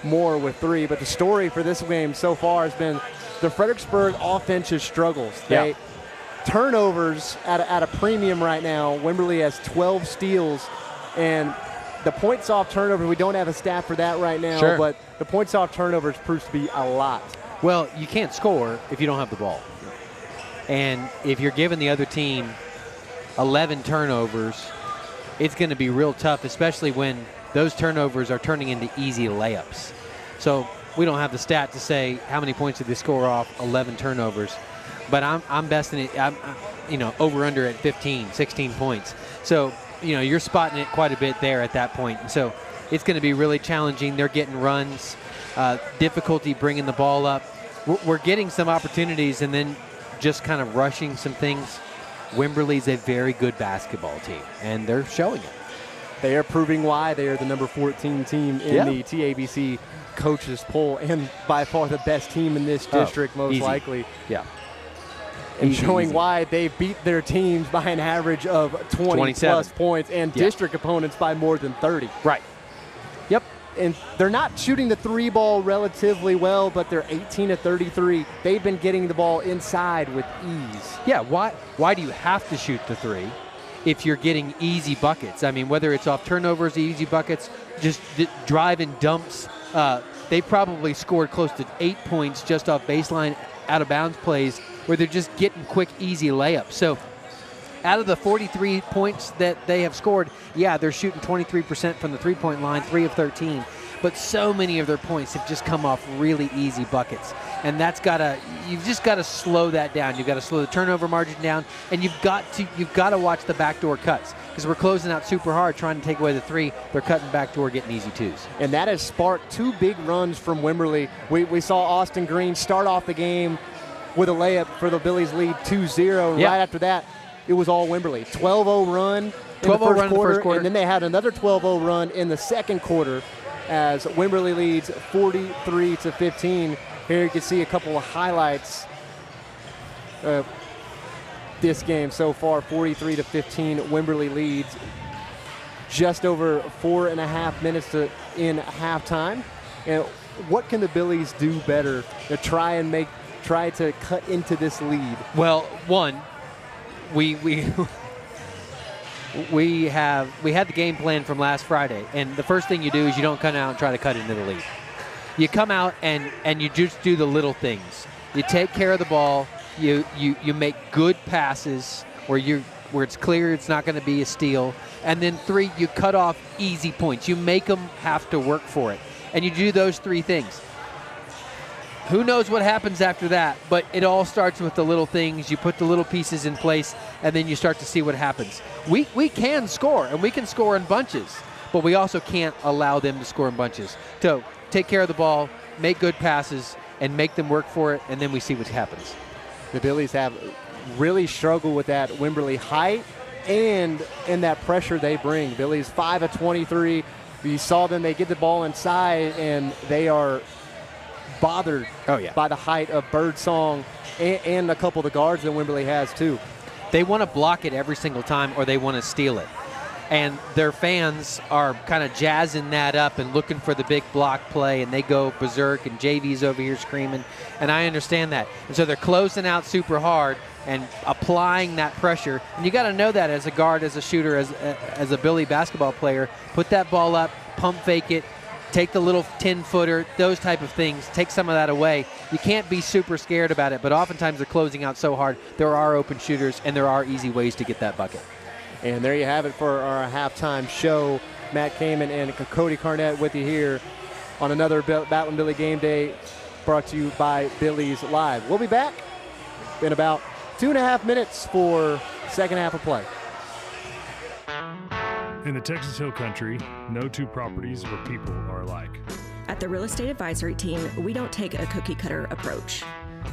Moore with 3. But the story for this game so far has been the Fredericksburg offensive struggles. Turnovers at a premium right now. Wimberley has 12 steals, and the points off turnover, we don't have a stat for that right now, but the points off turnovers proves to be a lot. Well, you can't score if you don't have the ball. And if you're giving the other team 11 turnovers, it's going to be real tough, especially when those turnovers are turning into easy layups. So we don't have the stat to say how many points did they score off 11 turnovers. But I'm besting it, over under at 15, 16 points. So, you're spotting it quite a bit there at that point. And so it's going to be really challenging. They're getting runs, difficulty bringing the ball up. We're getting some opportunities and then just kind of rushing some things. Wimberley's a very good basketball team, and they're showing it. They are proving why they are the number 14 team in the TABC coaches poll, and by far the best team in this district, most likely. Yeah. And showing why they beat their teams by an average of 20-plus points and district opponents by more than 30. Right. Yep. And they're not shooting the 3 ball relatively well, but they're 18-33. They've been getting the ball inside with ease. Yeah, why do you have to shoot the 3 if you're getting easy buckets? I mean, whether it's off turnovers, easy buckets, just drive and dumps. They probably scored close to 8 points just off baseline out-of-bounds plays where they're just getting quick, easy layups. So out of the 43 points that they have scored, they're shooting 23% from the three-point line, 3 of 13. But so many of their points have just come off really easy buckets. And you've just got to slow that down. You've got to slow the turnover margin down, and you've got to watch the backdoor cuts because we're closing out super hard trying to take away the 3. They're cutting backdoor, getting easy 2s. And that has sparked 2 big runs from Wimberley. We saw Austin Green start off the game with a layup for the Billies lead 2-0. And right after that, it was all Wimberley. 12-0 run in the first quarter, and then they had another 12-0 run in the second quarter as Wimberley leads 43-15. Here you can see a couple of highlights of this game so far. 43-15, Wimberley leads just over 4.5 minutes in halftime. And what can the Billies do better to try to cut into this lead? Well, one, we had the game plan from last Friday, and the first thing you do is you don't come out and try to cut into the lead. You come out and you just do the little things. You take care of the ball. You make good passes where it's clear it's not going to be a steal. And then 3, you cut off easy points. You make them have to work for it. And you do those 3 things. Who knows what happens after that, but it all starts with the little things. You put the little pieces in place, and then you start to see what happens. We can score, and we can score in bunches, but we also can't allow them to score in bunches. So take care of the ball, make good passes, and make them work for it, and then we see what happens. The Billies have really struggled with that Wimberley height and that pressure they bring. Billies 5 of 23. You saw them, they get the ball inside, and they are bothered by the height of Birdsong and a couple of the guards that Wimberley has too. They want to block it every single time or they want to steal it. And their fans are kind of jazzing that up and looking for the big block play, and they go berserk, and JV's over here screaming, and I understand that. And so they're closing out super hard and applying that pressure. And you got to know that as a guard, as a shooter, as a Billy basketball player. Put that ball up, pump fake it, take the little 10-footer, those type of things. Take some of that away. You can't be super scared about it, but oftentimes they're closing out so hard. There are open shooters, and there are easy ways to get that bucket. And there you have it for our halftime show. Matt Kaman and Cody Carnett with you here on another Battlin' Billy Game Day brought to you by Billies.Live. We'll be back in about 2.5 minutes for second half of play. In the Texas Hill Country, no two properties or people are alike. At the Real Estate Advisory Team, we don't take a cookie-cutter approach.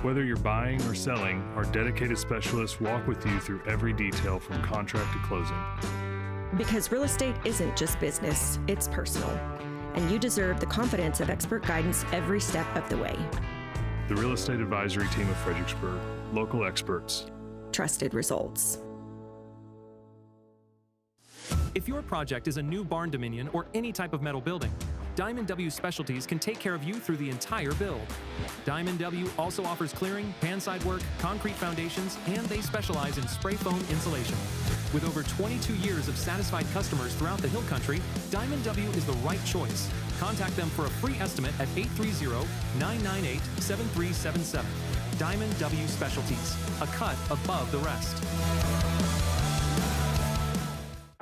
Whether you're buying or selling, our dedicated specialists walk with you through every detail from contract to closing. Because real estate isn't just business, it's personal. And you deserve the confidence of expert guidance every step of the way. The Real Estate Advisory Team of Fredericksburg, local experts. Trusted results. If your project is a new barn dominion or any type of metal building, Diamond W Specialties can take care of you through the entire build. Diamond W also offers clearing, panside work, concrete foundations, and they specialize in spray foam insulation. With over 22 years of satisfied customers throughout the Hill Country, Diamond W is the right choice. Contact them for a free estimate at 830-998-7377. Diamond W Specialties, a cut above the rest.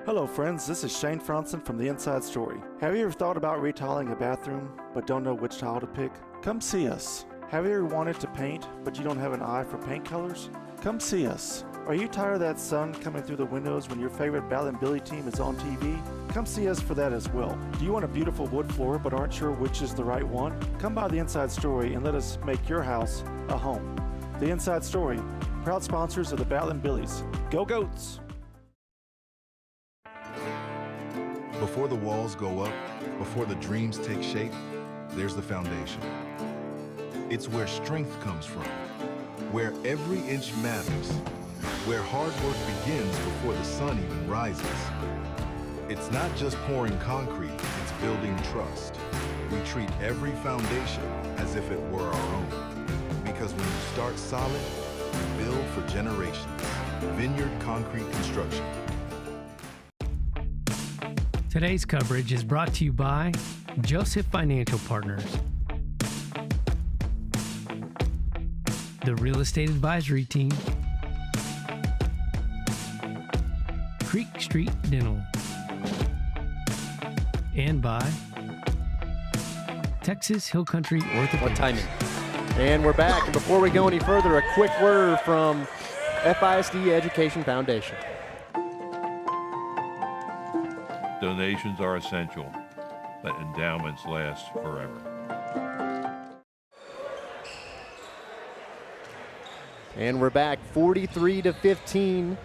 Hello friends, this is Shane Franson from The Inside Story. Have you ever thought about retiling a bathroom but don't know which tile to pick? Come see us. Have you ever wanted to paint but you don't have an eye for paint colors? Come see us. Are you tired of that sun coming through the windows when your favorite Battlin' Billy team is on TV? Come see us for that as well. Do you want a beautiful wood floor but aren't sure which is the right one? Come by The Inside Story and let us make your house a home. The Inside Story, proud sponsors of the Battlin' Billies. Go Goats! Before the walls go up, before the dreams take shape, there's the foundation. It's where strength comes from, where every inch matters, where hard work begins before the sun even rises. It's not just pouring concrete, it's building trust. We treat every foundation as if it were our own. Because when you start solid, you build for generations. Vineyard Concrete Construction. Today's coverage is brought to you by Joseph Financial Partners, the Real Estate Advisory Team, Creek Street Dental, and by Texas Hill Country Orthopedics. What timing? And we're back. And before we go any further, a quick word from FISD Education Foundation. Donations are essential, but endowments last forever. And we're back 43-15.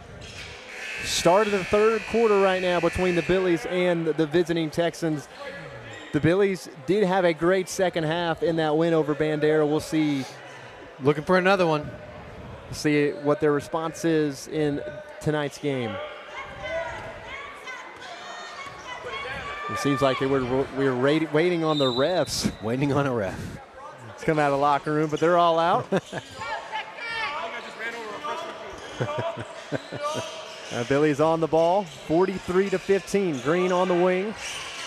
Start of the third quarter right now between the Billies and the visiting Texans. The Billies did have a great second half in that win over Bandera. We'll see. Looking for another one. See what their response is in tonight's game. It seems like we were waiting on the refs. Waiting on a ref. It's come out of the locker room, but they're all out. Billy's on the ball, 43-15. Green on the wing,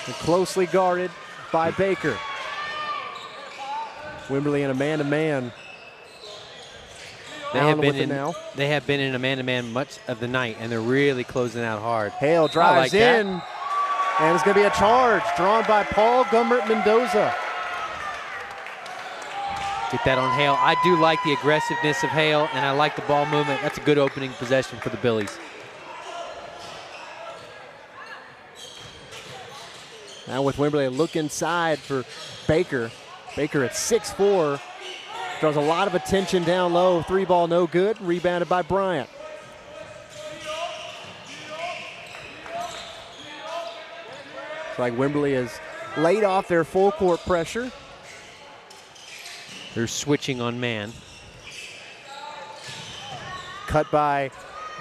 and closely guarded by Baker. Wimberley in a man-to-man. They have been in a man-to-man much of the night, and they're really closing out hard. Hale drives in, and it's going to be a charge drawn by Paul Gummert Mendoza. Get that on Hale. I do like the aggressiveness of Hale, and I like the ball movement. That's a good opening possession for the Billies. Now with Wimberley, a look inside for Baker. Baker at 6'4", draws a lot of attention down low. Three ball no good, rebounded by Bryant. It's like Wimberley has laid off their full court pressure. They're switching on man. Cut by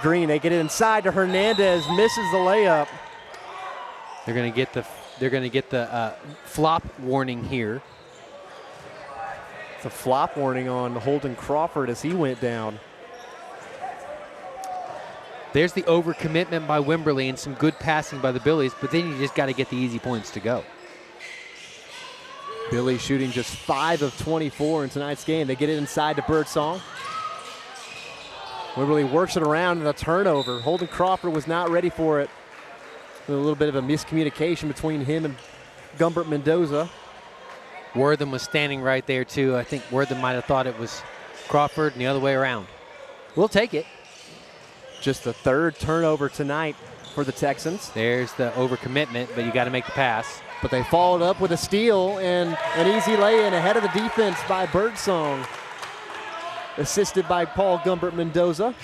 Green. They get it inside to Hernandez. Misses the layup. They're going to get the flop warning here. It's a flop warning on Holden Crawford as he went down. There's the overcommitment by Wimberley and some good passing by the Billies, but then you just got to get the easy points to go. Billy shooting just 5 of 24 in tonight's game. They get it inside to Birdsong. Wimberley works it around and a turnover. Holden Crawford was not ready for it. A little bit of a miscommunication between him and Gumbert Mendoza. Wortham was standing right there, too. I think Wortham might have thought it was Crawford and the other way around. We'll take it. Just the third turnover tonight for the Texans. There's the overcommitment, but you got to make the pass. But they followed up with a steal and an easy lay-in ahead of the defense by Birdsong, assisted by Paul Gumbert Mendoza.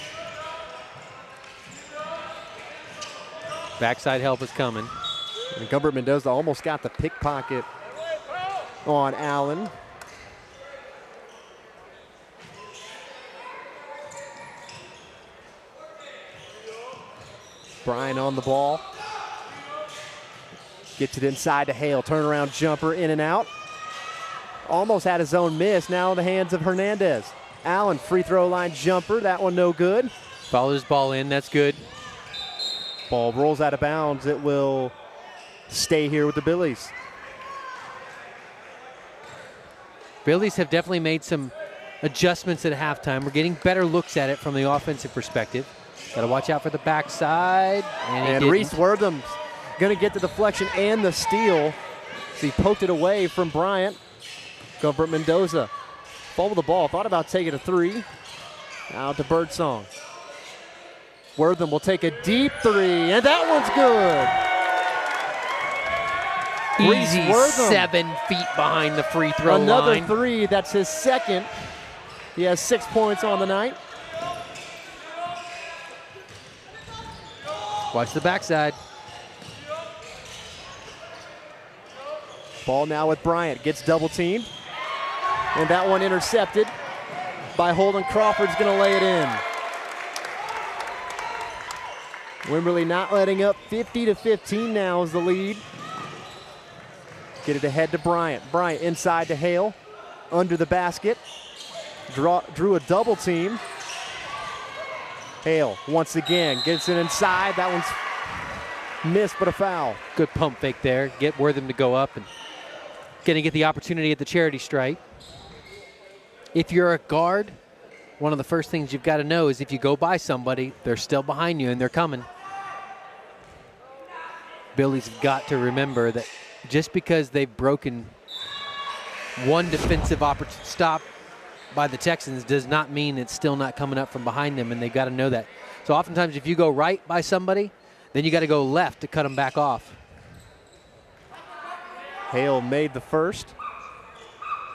Backside help is coming. And Gumbert Mendoza almost got the pickpocket on Allen. Bryan on the ball. Gets it inside to Hale. Turnaround jumper in and out. Almost had his own miss. Now in the hands of Hernandez. Allen, free throw line jumper. That one no good. Follows ball in. That's good. Ball rolls out of bounds. It will stay here with the Billies. Billies have definitely made some adjustments at halftime. We're getting better looks at it from the offensive perspective. Got to watch out for the backside. And Reese Wortham's going to get the deflection and the steal. So he poked it away from Bryant. Gumbert Mendoza fumbled the ball. Thought about taking a three. Now to Birdsong. Wortham will take a deep three, and that one's good. Easy 7 feet behind the free throw line. Another three. That's his second. He has 6 points on the night. Watch the backside. Ball now with Bryant. Gets double teamed. And that one intercepted by Holden Crawford's going to lay it in. Wimberley not letting up. 50-15 now is the lead. Get it ahead to Bryant. Bryant inside to Hale. Under the basket. Drew a double team. Hale once again gets it inside. That one's missed, but a foul. Good pump fake there. Get Wortham to go up and going to get the opportunity at the charity stripe. If you're a guard, one of the first things you've got to know is if you go by somebody, they're still behind you and they're coming. Billy's got to remember that just because they've broken one defensive stop by the Texans does not mean it's still not coming up from behind them, and they've got to know that. So oftentimes if you go right by somebody, then you got to go left to cut them back off. Hale made the first.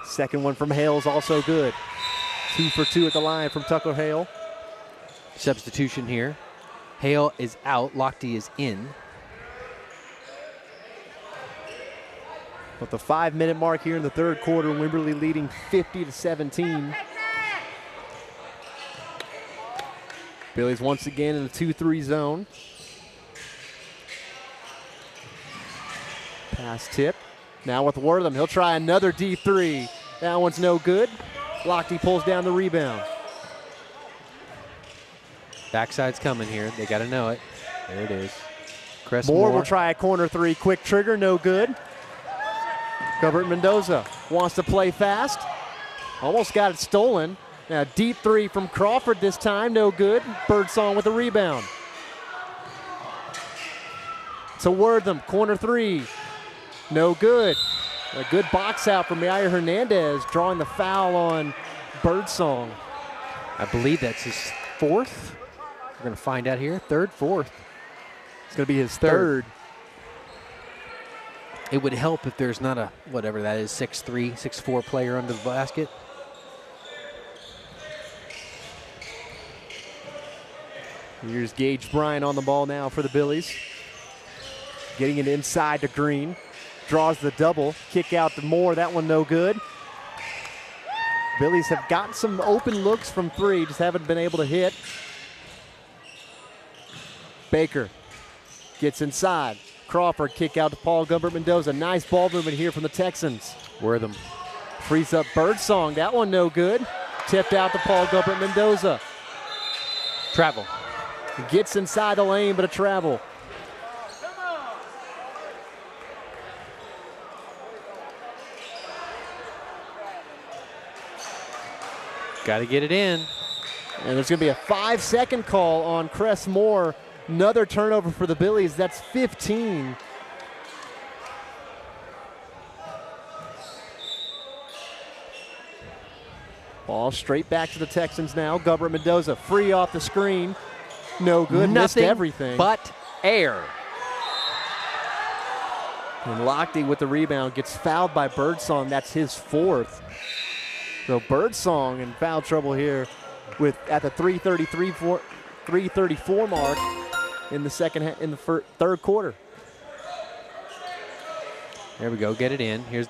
Second one from Hale is also good. 2 for 2 at the line from Tucker Hale. Substitution here. Hale is out. Lochte is in. With the 5-minute mark here in the third quarter, Wimberley leading 50-17. Billy's once again in the 2-3 zone. Pass tip. Now with Wortham, he'll try another D3. That one's no good. Lochte pulls down the rebound. Backside's coming here. They got to know it. There it is. Moore will try a corner three. Quick trigger, no good. Gumbert Mendoza wants to play fast. Almost got it stolen. Now deep three from Crawford this time, no good. Birdsong with the rebound. To Wortham, corner three, no good. A good box out from Yair Hernandez, drawing the foul on Birdsong. I believe that's his fourth. We're going to find out here. Third, fourth. It's going to be his third. It would help if there's not a, whatever that is, 6'3", 6'4" player under the basket. Here's Gage Bryan on the ball now for the Billies. Getting it inside to Green. Draws the double. Kick out to Moore. That one no good. Billies have gotten some open looks from three, just haven't been able to hit. Baker gets inside. Crawford kick out to Paul Gumbert Mendoza. Nice ball movement here from the Texans. Wortham frees up Birdsong. That one no good. Tipped out to Paul Gumbert Mendoza. Travel. Gets inside the lane, but a travel. Got to get it in. And there's going to be a 5-second call on Cress Moore. Another turnover for the Billies. That's 15. Ball straight back to the Texans now. Gumbert Mendoza free off the screen. No good. Missed everything. But air. And Lochte with the rebound gets fouled by Birdsong. That's his 4th. So Birdsong in foul trouble here at the 3:34 mark in the third quarter. There we go. Get it in. Here's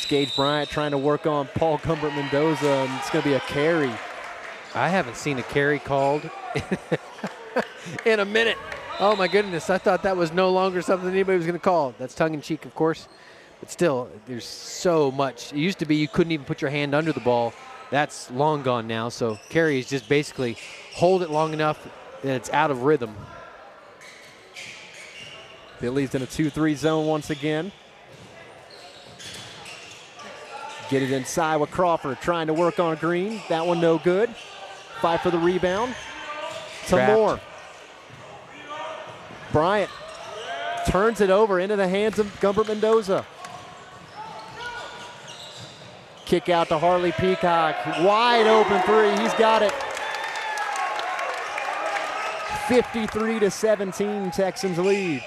Gage Bryant trying to work on Paul Gumbert Mendoza, and it's going to be a carry. I haven't seen a carry called in a minute. Oh my goodness, I thought that was no longer something anybody was going to call. That's tongue-in-cheek, of course, but still, there's so much. It used to be you couldn't even put your hand under the ball. That's long gone now, so carry is just basically hold it long enough that it's out of rhythm. Billy's in a 2-3 zone once again. Get it inside with Crawford trying to work on Green. That one no good. Fight for the rebound. To Moore. Bryant turns it over into the hands of Gumbert Mendoza. Kick out to Harley Peacock. Wide open 3. He's got it. 53-17, Texans lead.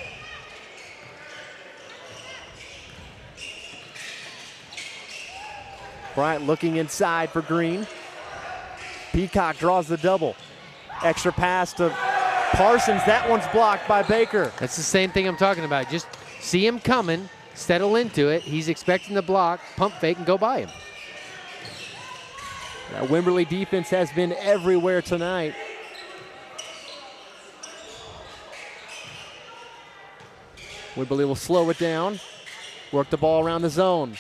Bryant looking inside for Green. Peacock draws the double. Extra pass to Parsons. That one's blocked by Baker. That's the same thing I'm talking about. Just see him coming, settle into it. He's expecting the block, pump fake, and go by him. That Wimberley defense has been everywhere tonight. Wimberley will slow it down, work the ball around the zone.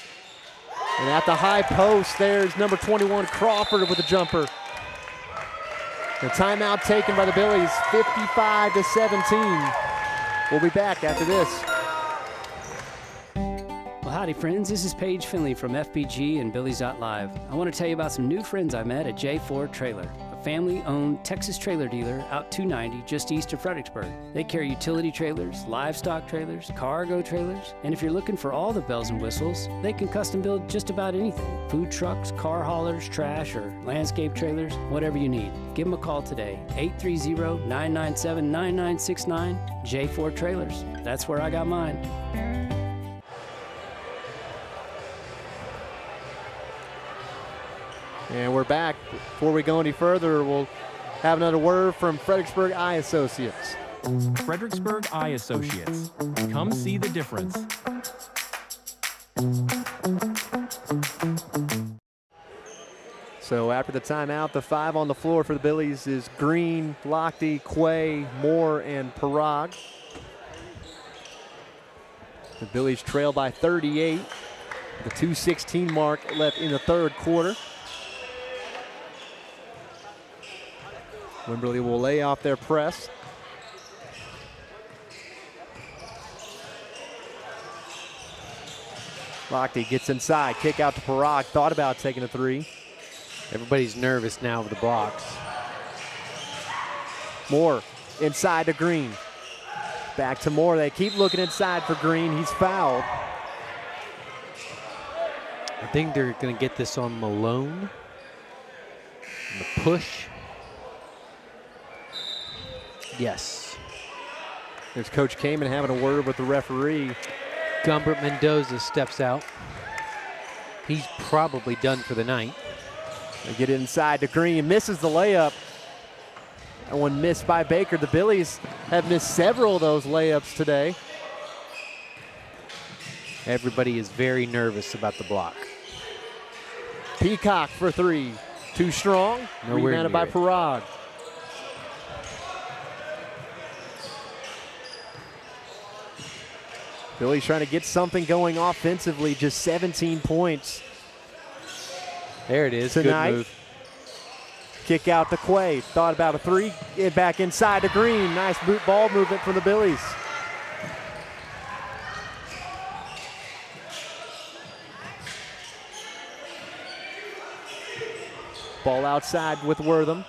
And at the high post, there's number 21, Crawford with a jumper. The timeout taken by the Billies, 55-17. We'll be back after this. Well, howdy, friends. This is Paige Finley from FBG and Billies.Live. I want to tell you about some new friends I met at J4 Trailer, a family-owned Texas trailer dealer out 290 just east of Fredericksburg. They carry utility trailers, livestock trailers, cargo trailers, and if you're looking for all the bells and whistles, they can custom build just about anything. Food trucks, car haulers, trash, or landscape trailers, whatever you need. Give them a call today, 830-997-9969, J4 Trailers. That's where I got mine. And we're back. Before we go any further, we'll have another word from Fredericksburg Eye Associates. Fredericksburg Eye Associates. Come see the difference. So after the timeout, the 5 on the floor for the Billies is Green, Lochte, Quay, Moore, and Parag. The Billies trail by 38. The 2:16 mark left in the third quarter. Wimberley will lay off their press. Lochte gets inside, kick out to Parag, thought about taking a 3. Everybody's nervous now with the blocks. Moore inside to Green. Back to Moore, they keep looking inside for Green, he's fouled. I think they're gonna get this on Malone. And the push. Yes. There's Coach Kaman having a word with the referee. Gumbert Mendoza steps out. He's probably done for the night. They get inside to Green, misses the layup. That one missed by Baker. The Billies have missed several of those layups today. Everybody is very nervous about the block. Peacock for 3. Too strong. Rebounded by Parag. Billy's trying to get something going offensively, just 17 points. There it is, tonight. Good move. Kick out to Quay, thought about a 3, back inside to Green. Nice ball movement from the Billies. Ball outside with Wortham.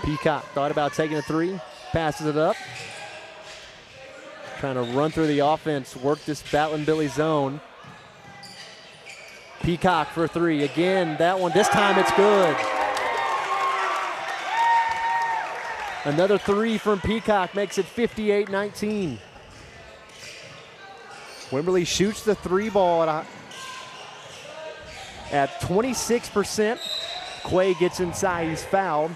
Peacock thought about taking a three, passes it up. Trying to run through the offense, work this Battling Billy zone. Peacock for three. Again, that one, this time it's good. Another three from Peacock makes it 58-19. Wimberley shoots the three ball at 26%. Quay gets inside, he's fouled.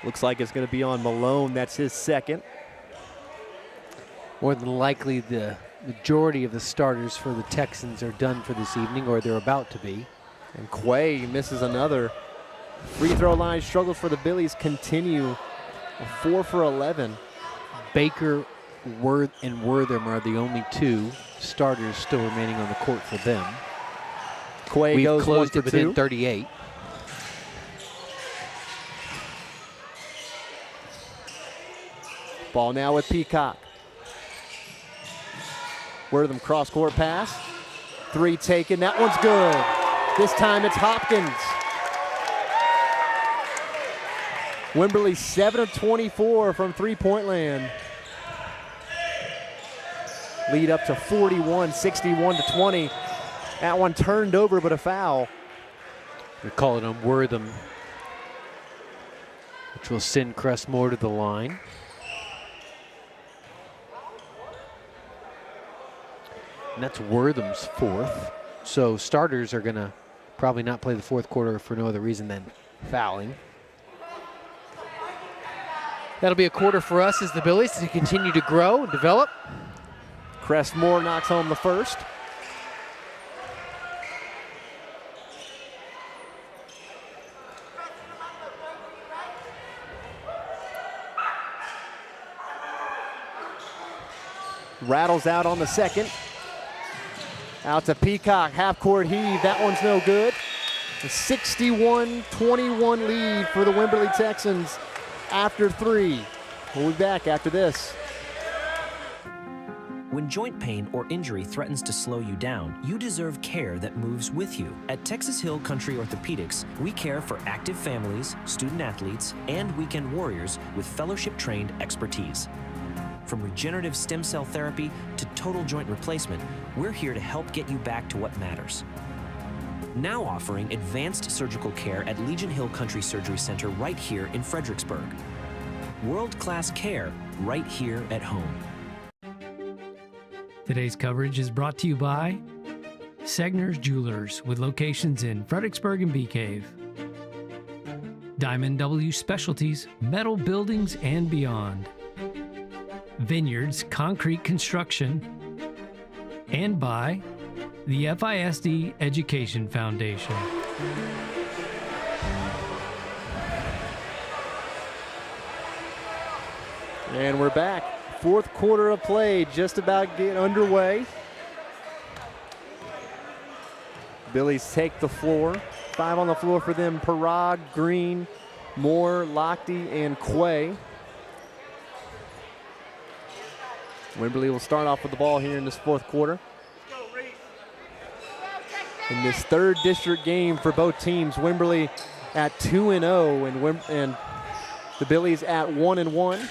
Looks like it's going to be on Malone. That's his second. More than likely, the majority of the starters for the Texans are done for this evening, or they're about to be. And Quay misses another. Free throw line struggles for the Billies continue. 4 for 11. Baker and Wortham are the only two starters still remaining on the court for them. Quay goes closed 1 for it within 2. 38. Ball now with Peacock. Wortham cross-court pass. Three taken. That one's good. This time it's Hopkins. Wimberley 7 of 24 from three-point land. Lead up to 41, 61-20. That one turned over, but a foul. We call it on Wortham, which will send Crestmore to the line. And that's Wortham's fourth. So starters are going to probably not play the fourth quarter for no other reason than fouling. That'll be a quarter for us as the Billies to continue to grow and develop. Crestmore knocks home the first. Rattles out on the second. Out to Peacock, half-court heave. That one's no good. A 61-21 lead for the Wimberley Texans after three. We'll be back after this. When joint pain or injury threatens to slow you down, you deserve care that moves with you. At Texas Hill Country Orthopedics, we care for active families, student athletes, and weekend warriors with fellowship-trained expertise. From regenerative stem cell therapy to total joint replacement, we're here to help get you back to what matters. Now offering advanced surgical care at Legion Hill Country Surgery Center right here in Fredericksburg. World-class care right here at home. Today's coverage is brought to you by Segner's Jewelers with locations in Fredericksburg and Bee Cave. Diamond W Specialties, metal buildings and beyond. Vineyards Concrete Construction, and by the FISD Education Foundation. And we're back. Fourth quarter of play just about getting underway. Billies take the floor. 5 on the floor for them. Parag, Green, Moore, Lochte, and Quay. Wimberley will start off with the ball here in this fourth quarter. In this third district game for both teams, Wimberley at 2-0 and the Billies at 1-1.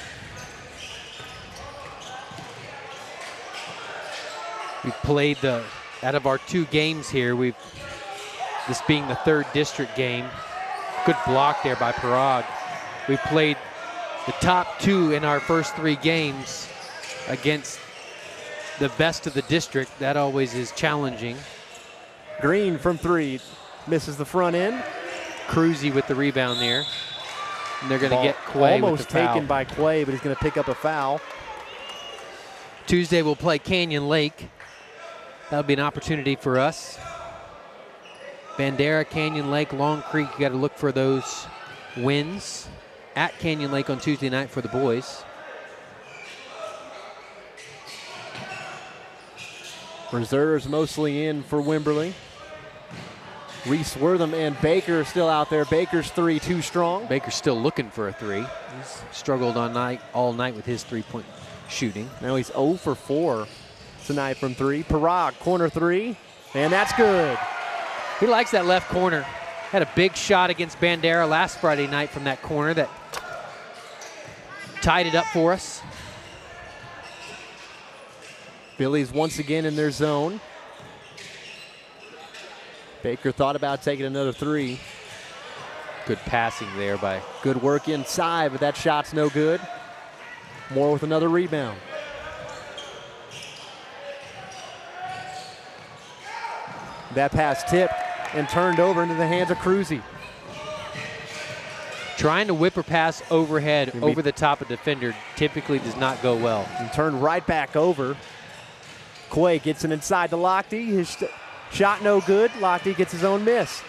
We've played out of our 2 games here, this being the third district game. Good block there by Parag. We've played the top 2 in our first 3 games against the best of the district. That always is challenging. Green from 3, misses the front end. Cruzy with the rebound there. And they're going to get Quay almost with the foul. taken by Quay, but he's going to pick up a foul. Tuesday we'll play Canyon Lake. That'll be an opportunity for us. Bandera, Canyon Lake, Long Creek, you got to look for those wins. At Canyon Lake on Tuesday night for the boys. Reserves mostly in for Wimberley. Reese Wortham and Baker still out there. Baker's three too strong. Baker's still looking for a three. He's struggled all night with his three-point shooting. Now he's 0 for 4 tonight from three. Parag, corner three, and that's good. He likes that left corner. Had a big shot against Bandera last Friday night from that corner that tied it up for us. Billies once again in their zone. Baker thought about taking another three. Good passing there by. Good work inside, but that shot's no good. Moore with another rebound. That pass tipped and turned over into the hands of Cruzy. Trying to whip or pass overhead over the top of defender typically does not go well. And turned right back over. Quay gets it inside to Lochte. His shot no good. Lochte gets his own miss.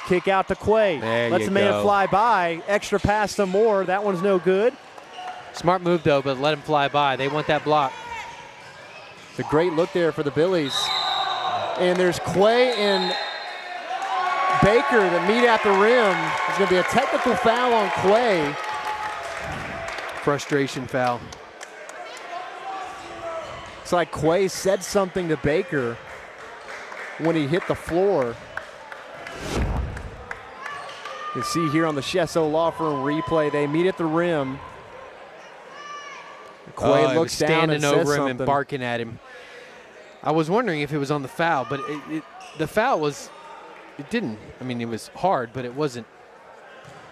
Kick out to Quay. Lets the man fly by. Extra pass to Moore. That one's no good. Smart move, though, but let him fly by. They want that block. It's a great look there for the Billies. And there's Quay and Baker that meet at the rim. There's going to be a technical foul on Quay. Frustration foul. It's like Quay said something to Baker when he hit the floor. You see here on the Chesso Law Firm replay, they meet at the rim. Quay looks down and standing over him something. and barking at him. I was wondering if it was on the foul, but the foul was, it didn't. I mean, it was hard, but it wasn't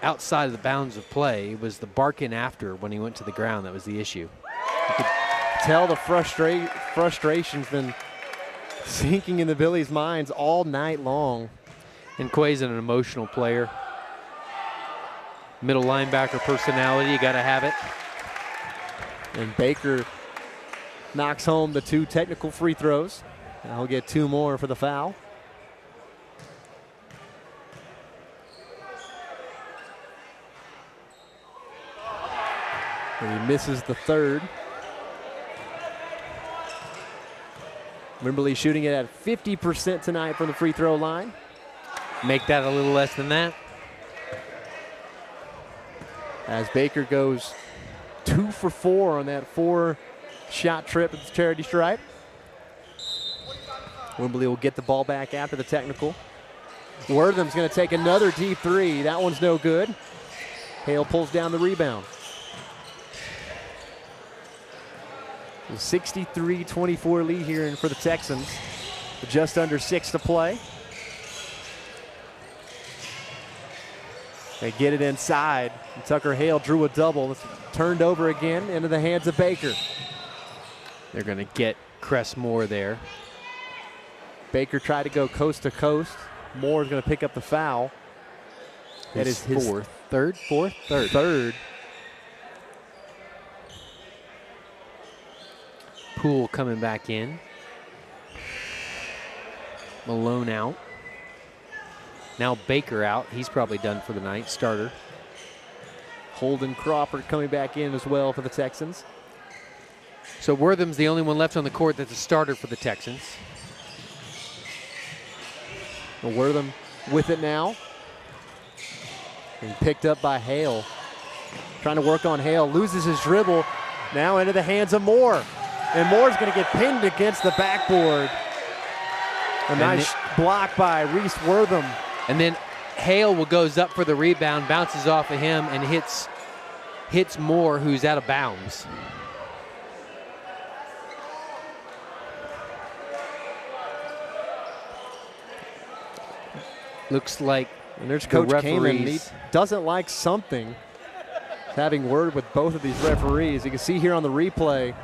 outside of the bounds of play. It was the barking after when he went to the ground that was the issue. You could tell the frustration's been sinking in the Billies' minds all night long. And Quay's an emotional player. Middle linebacker personality, you got to have it. And Baker knocks home the 2 technical free throws. Now he'll get 2 more for the foul. And he misses the 3rd. Wimberley shooting it at 50% tonight from the free throw line. Make that a little less than that. As Baker goes 2 for 4 on that 4-shot trip at the charity stripe. Wimberley will get the ball back after the technical. Wortham's going to take another deep 3. That one's no good. Hale pulls down the rebound. 63-24 lead here for the Texans. Just under 6 to play. They get it inside. And Tucker Hale drew a double. It's turned over again into the hands of Baker. They're going to get Cress Moore there. Baker tried to go coast to coast. Moore's going to pick up the foul. That is his third. Third. Poole coming back in. Malone out. Now Baker out. He's probably done for the night, starter. Holden Crawford coming back in as well for the Texans. So Wortham's the only one left on the court that's a starter for the Texans. And Wortham with it now. And picked up by Hale. Trying to work on Hale. Loses his dribble. Now into the hands of Moore. And Moore's going to get pinned against the backboard. A nice block by Reese Wortham. And then Hale goes up for the rebound, bounces off of him, and hits Moore, who's out of bounds. Looks like and there's Coach Kaman. He doesn't like something. Having word with both of these referees. You can see here on the replay.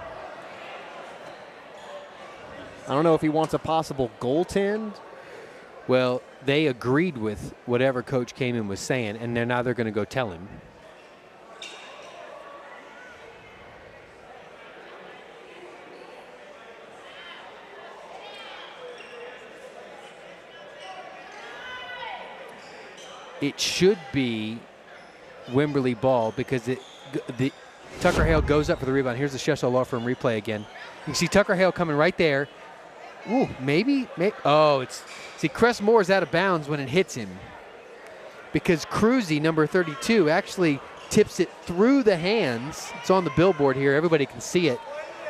I don't know if he wants a possible goaltend. Well, they agreed with whatever Coach Kaman was saying, and now they're going to go tell him. It should be Wimberley ball because Tucker Hale goes up for the rebound. Here's the Chesso Law Firm replay again. You can see Tucker Hale coming right there. Ooh, maybe. Oh, see, Cress Moore's out of bounds when it hits him, because Cruzy, number 32, actually tips it through the hands. It's on the billboard here. Everybody can see it.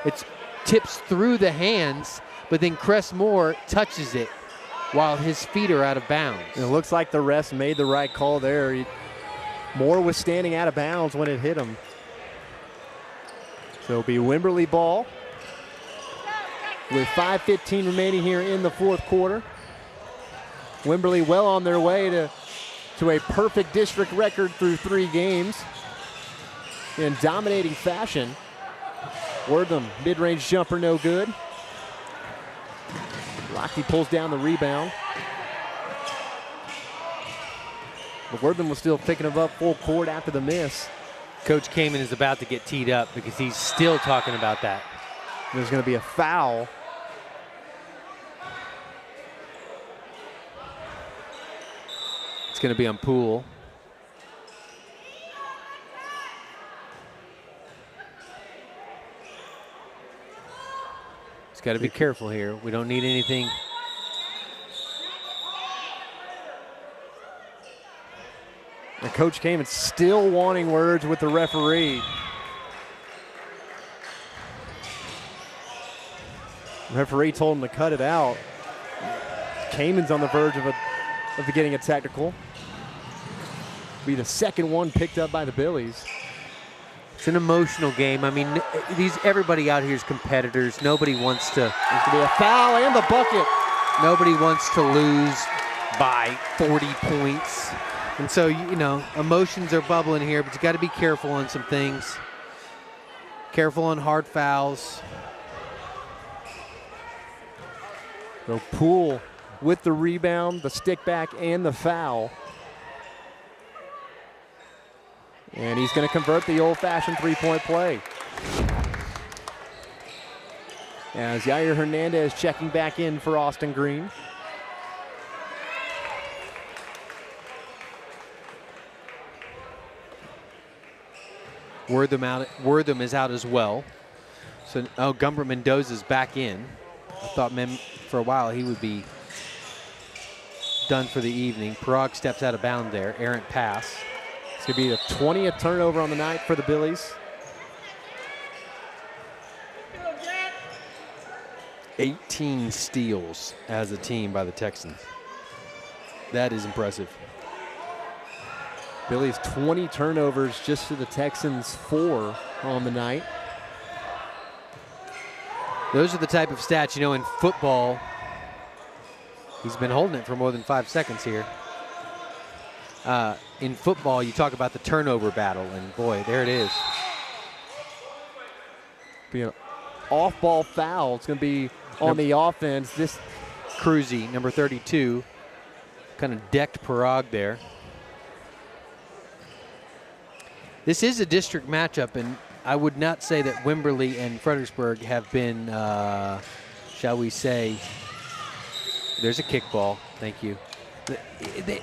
It tips through the hands, but then Cress Moore touches it while his feet are out of bounds. And it looks like the refs made the right call there. Moore was standing out of bounds when it hit him. So it'll be Wimberley ball with 5:15 remaining here in the fourth quarter. Wimberley well on their way to a perfect district record through 3 games in dominating fashion. Wortham, mid-range jumper, no good. Lochte pulls down the rebound. But Wortham was still picking him up full court after the miss. Coach Kaman is about to get teed up because he's still talking about that. There's going to be a foul. It's going to be on Poole. He's got to be careful here. We don't need anything. And Coach Kaman still wanting words with the referee. The referee told him to cut it out. Kaman's on the verge of getting a technical. Be the second one picked up by the Billies. It's an emotional game. I mean, everybody out here is competitors. Nobody wants to. There's going to be a foul and the bucket. Nobody wants to lose by 40 points. And so, you know, emotions are bubbling here, but you got to be careful on some things. Careful on hard fouls. So Poole with the rebound, the stick back, and the foul. And he's going to convert the old-fashioned three-point play. As Yair Hernandez checking back in for Austin Green. Wortham is out as well. So, Gumbert Mendoza's back in. I thought for a while he would be done for the evening. Parag steps out of bounds there. Errant pass. It's going to be the 20th turnover on the night for the Billies. 18 steals as a team by the Texans. That is impressive. Billies 20 turnovers just to the Texans 4 on the night. Those are the type of stats, you know, in football. He's been holding it for more than 5 seconds here. In football, you talk about the turnover battle, and boy, there it is. Be an off-ball foul. It's going to be on the offense. This Cruzy, number 32, kind of decked Parag there. This is a district matchup, and I would not say that Wimberley and Fredericksburg have been, shall we say, there's a kickball, thank you.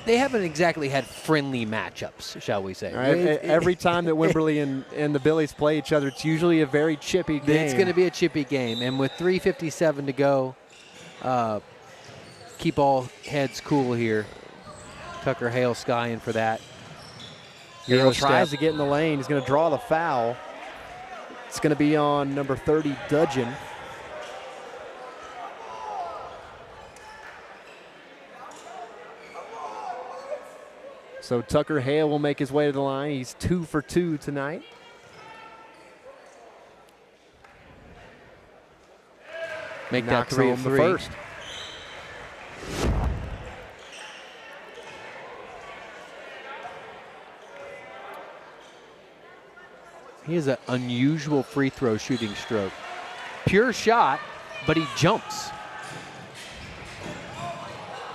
They haven't exactly had friendly matchups, shall we say. Right. Every time that Wimberley and the Billies play each other, it's usually a very chippy game. It's going to be a chippy game, and with 3:57 to go, keep all heads cool here. Tucker Hale skying for that. Hale tries to get in the lane. He's going to draw the foul. It's going to be on number 30, Dudgeon. So Tucker Hale will make his way to the line. He's 2 for 2 tonight. Make that 3 of 3. First. He has an unusual free throw shooting stroke. Pure shot, but he jumps.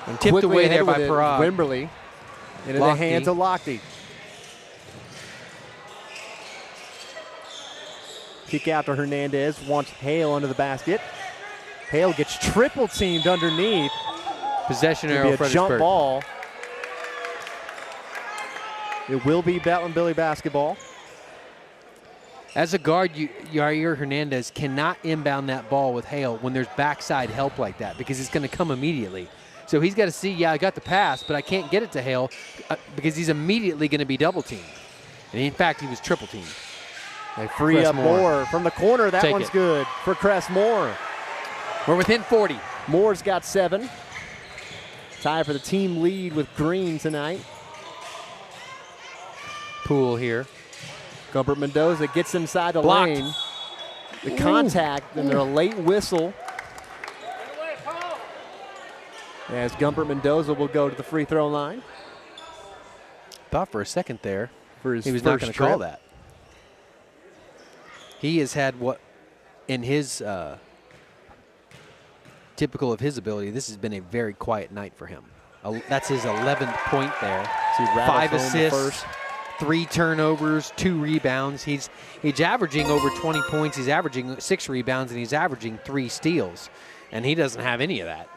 And tipped away there by Parag. Wimberley into the hands of Lochte. Kick out to Hernandez, wants Hale under the basket. Hale gets triple teamed underneath. Possession arrow, Fredericksburg. Jump ball. It will be Batlin Billy basketball. As a guard, Yair Hernandez cannot inbound that ball with Hale when there's backside help like that because it's going to come immediately. So he's got to see, yeah, I got the pass, but I can't get it to Hale because he's immediately going to be double teamed. And in fact, he was triple teamed. They free up Moore from the corner. That one's good for Cress Moore. We're within 40. Moore's got 7. Tied for the team lead with Green tonight. Poole here. Gumbert Mendoza gets inside the Blocked. lane. The contact and a late whistle. As Gumbert Mendoza will go to the free throw line. Thought for a second there he was not going to call that. He has had what, in his typical of his ability, this has been a very quiet night for him. That's his 11th point there. 5 assists, 3 turnovers, 2 rebounds. He's averaging over 20 points. He's averaging 6 rebounds, and he's averaging 3 steals. And he doesn't have any of that.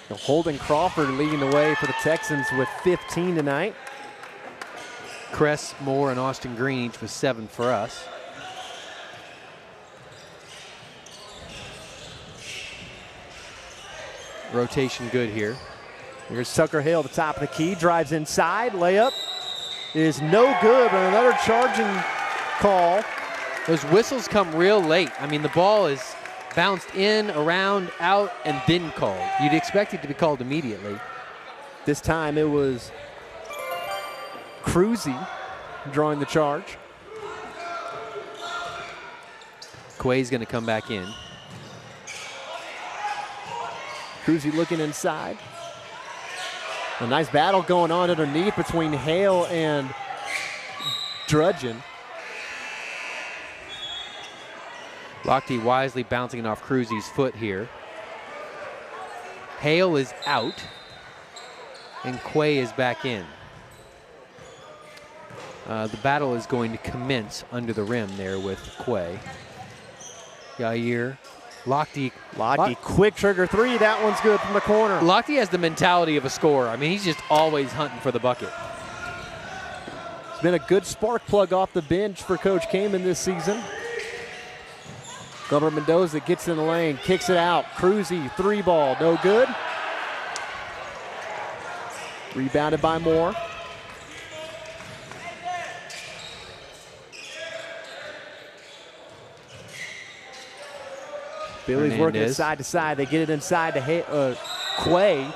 Holden Crawford leading the way for the Texans with 15 tonight. Cress, Moore, and Austin Green each with 7 for us. Rotation good here. Here's Tucker Hale, the top of the key, drives inside, layup is no good, but another charging call. Those whistles come real late. I mean, the ball is bounced in, around, out, and then called. You'd expect it to be called immediately. This time it was Cruzy drawing the charge. Quay's going to come back in. Cruzy looking inside. A nice battle going on underneath between Hale and Drudgeon. Lochte wisely bouncing it off Cruzy's foot here. Hale is out, and Quay is back in. The battle is going to commence under the rim there with Quay. Yair. Lochte quick trigger 3. That one's good from the corner. Lochte has the mentality of a scorer. I mean, he's just always hunting for the bucket. It's been a good spark plug off the bench for Coach Kaman this season. Gumbert Mendoza gets in the lane, kicks it out. Cruzy, 3 ball, no good. Rebounded by Moore. Billy's working it side to side. They get it inside to Quay.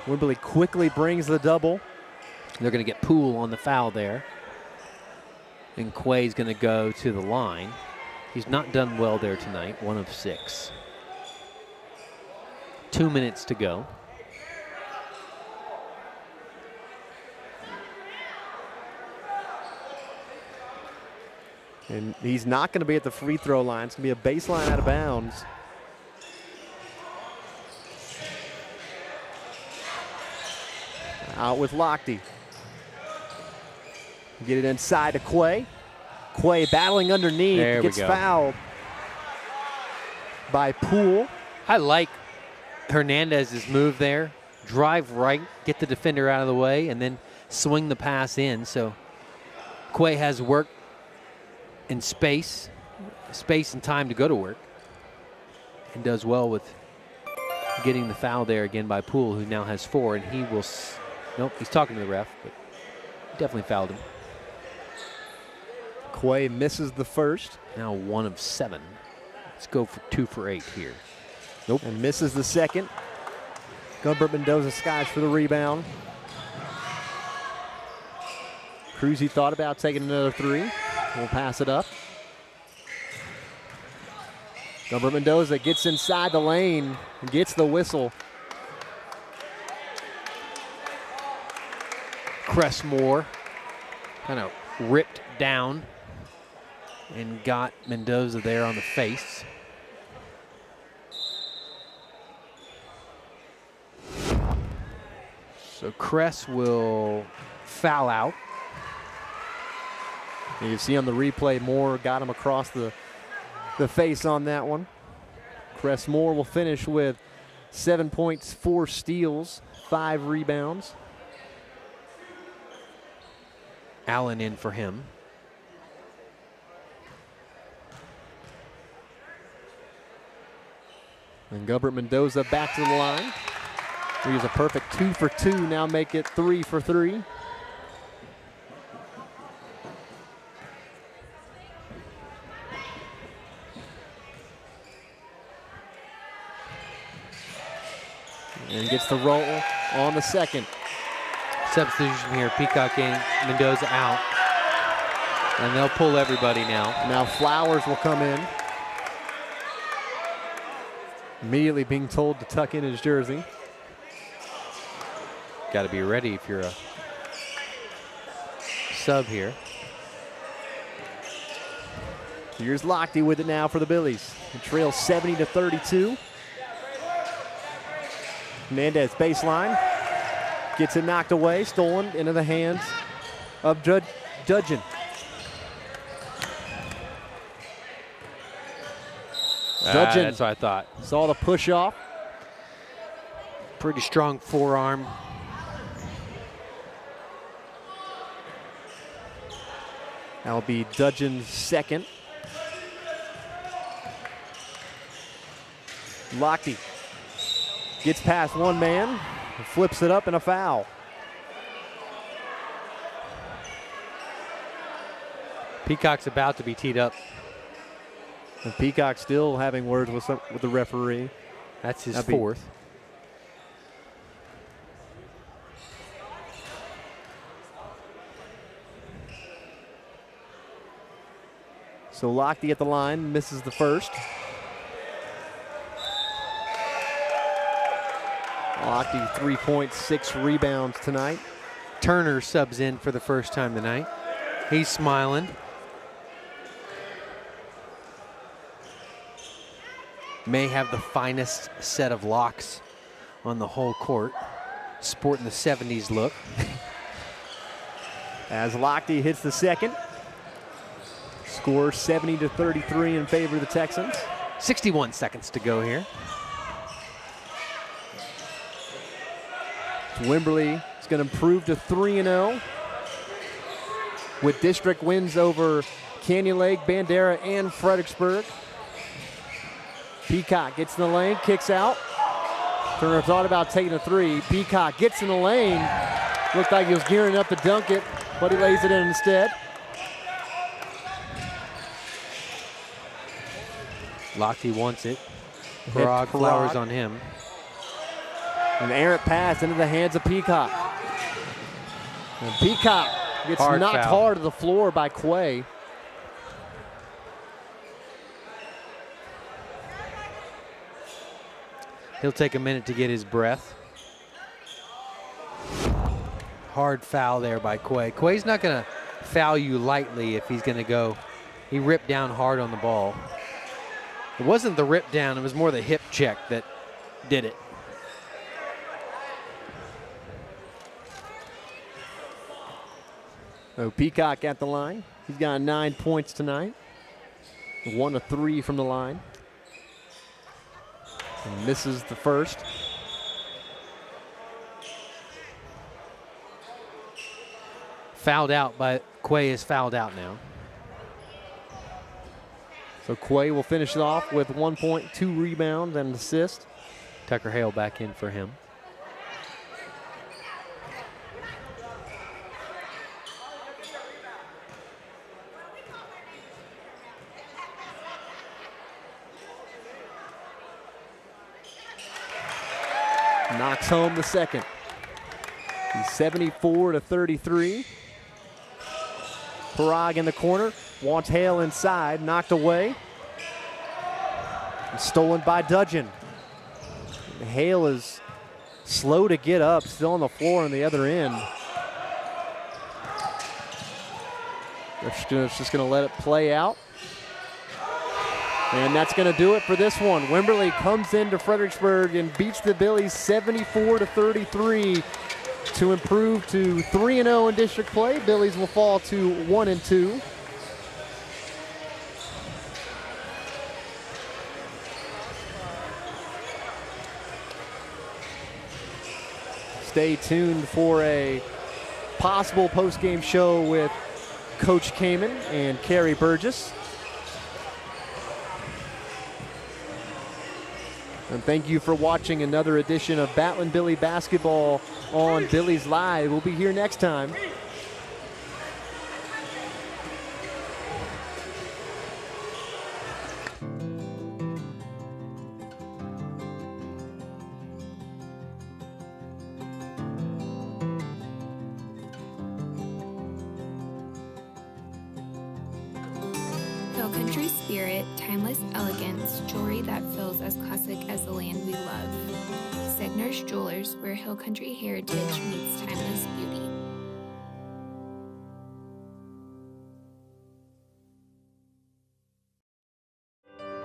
Wimberley quickly brings the double. They're going to get Poole on the foul there. And Quay's going to go to the line. He's not done well there tonight, 1 of 6. 2 minutes to go. And he's not going to be at the free throw line. It's going to be a baseline out of bounds. Out with Lochte. Get it inside to Quay. Quay battling underneath. There gets we go. Fouled by Poole. I like Hernandez's move there. Drive right, get the defender out of the way, and then swing the pass in. So Quay has work in space and time to go to work, and does well with getting the foul there again by Poole, who now has 4, and he will, nope, he's talking to the ref, but definitely fouled him. Quay misses the first. Now 1 of 7. Let's go for 2 for 8 here. Nope. And misses the second. Gumbert Mendoza skies for the rebound. Cruzy thought about taking another 3. We'll pass it up. Gumbert Mendoza gets inside the lane and gets the whistle. Cress Moore kind of ripped down and got Mendoza there on the face. So Cress will foul out. You can see on the replay, Moore got him across the face on that one. Cress Moore will finish with 7 points, 4 steals, 5 rebounds. Allen in for him. And Gilbert Mendoza back to the line. He was a perfect 2 for 2, now make it 3 for 3. And gets the roll on the second. Substitution here, Peacock and Mendoza out. And they'll pull everybody now. Now Flowers will come in. Immediately being told to tuck in his jersey. Got to be ready if you're a sub here. Here's Lochte with it now for the Billies. It trails 70-32. Hernandez baseline. Gets it knocked away, stolen into the hands of Dudgeon. Dudgeon. That's what I thought. Saw the push off. Pretty strong forearm. That'll be Dudgeon's second. Lochte gets past one man, flips it up, and a foul. Peacock's about to be teed up. And Peacock still having words with the referee. That's his fourth. So Lochte at the line, misses the first. Lochte 3 points, 6 rebounds tonight. Turner subs in for the first time tonight. He's smiling. May have the finest set of locks on the whole court. Sporting the 70s look. As Lochte hits the second. Score 70-33 in favor of the Texans. 61 seconds to go here. Wimberley is going to improve to 3-0 with district wins over Canyon Lake, Bandera, and Fredericksburg. Peacock gets in the lane, kicks out. Turner thought about taking a three. Peacock gets in the lane. Looked like he was gearing up to dunk it, but he lays it in instead. Lochte wants it. Flowers on him. An errant pass into the hands of Peacock. And Peacock gets knocked hard to the floor by Quay. He'll take a minute to get his breath. Hard foul there by Quay. Quay's not going to foul you lightly if he's going to go. He ripped down hard on the ball. It wasn't the rip down, it was more the hip check that did it. So Peacock at the line. He's got 9 points tonight. 1 of 3 from the line. And misses the first. Fouled out, but Quay is fouled out now. So Quay will finish it off with 1 point, 2 rebounds, and an assist. Tucker Hale back in for him. Knocks home the second. He's 74-33. Parag in the corner. Wants Hale inside. Knocked away. And stolen by Dudgeon. Hale is slow to get up. Still on the floor on the other end. They're just going to let it play out. And that's going to do it for this one. Wimberley comes into Fredericksburg and beats the Billies 74-33 to improve to 3-0 in district play. Billies will fall to 1-2. Stay tuned for a possible post-game show with Coach Kaman and Carrie Burgess. And thank you for watching another edition of Battling Billy Basketball on Billies Live. We'll be here next time. Hill Country spirit, timeless elegance, jewelry that feels as classic as the land we love. Signer's Jewelers, where Hill Country heritage meets timeless beauty.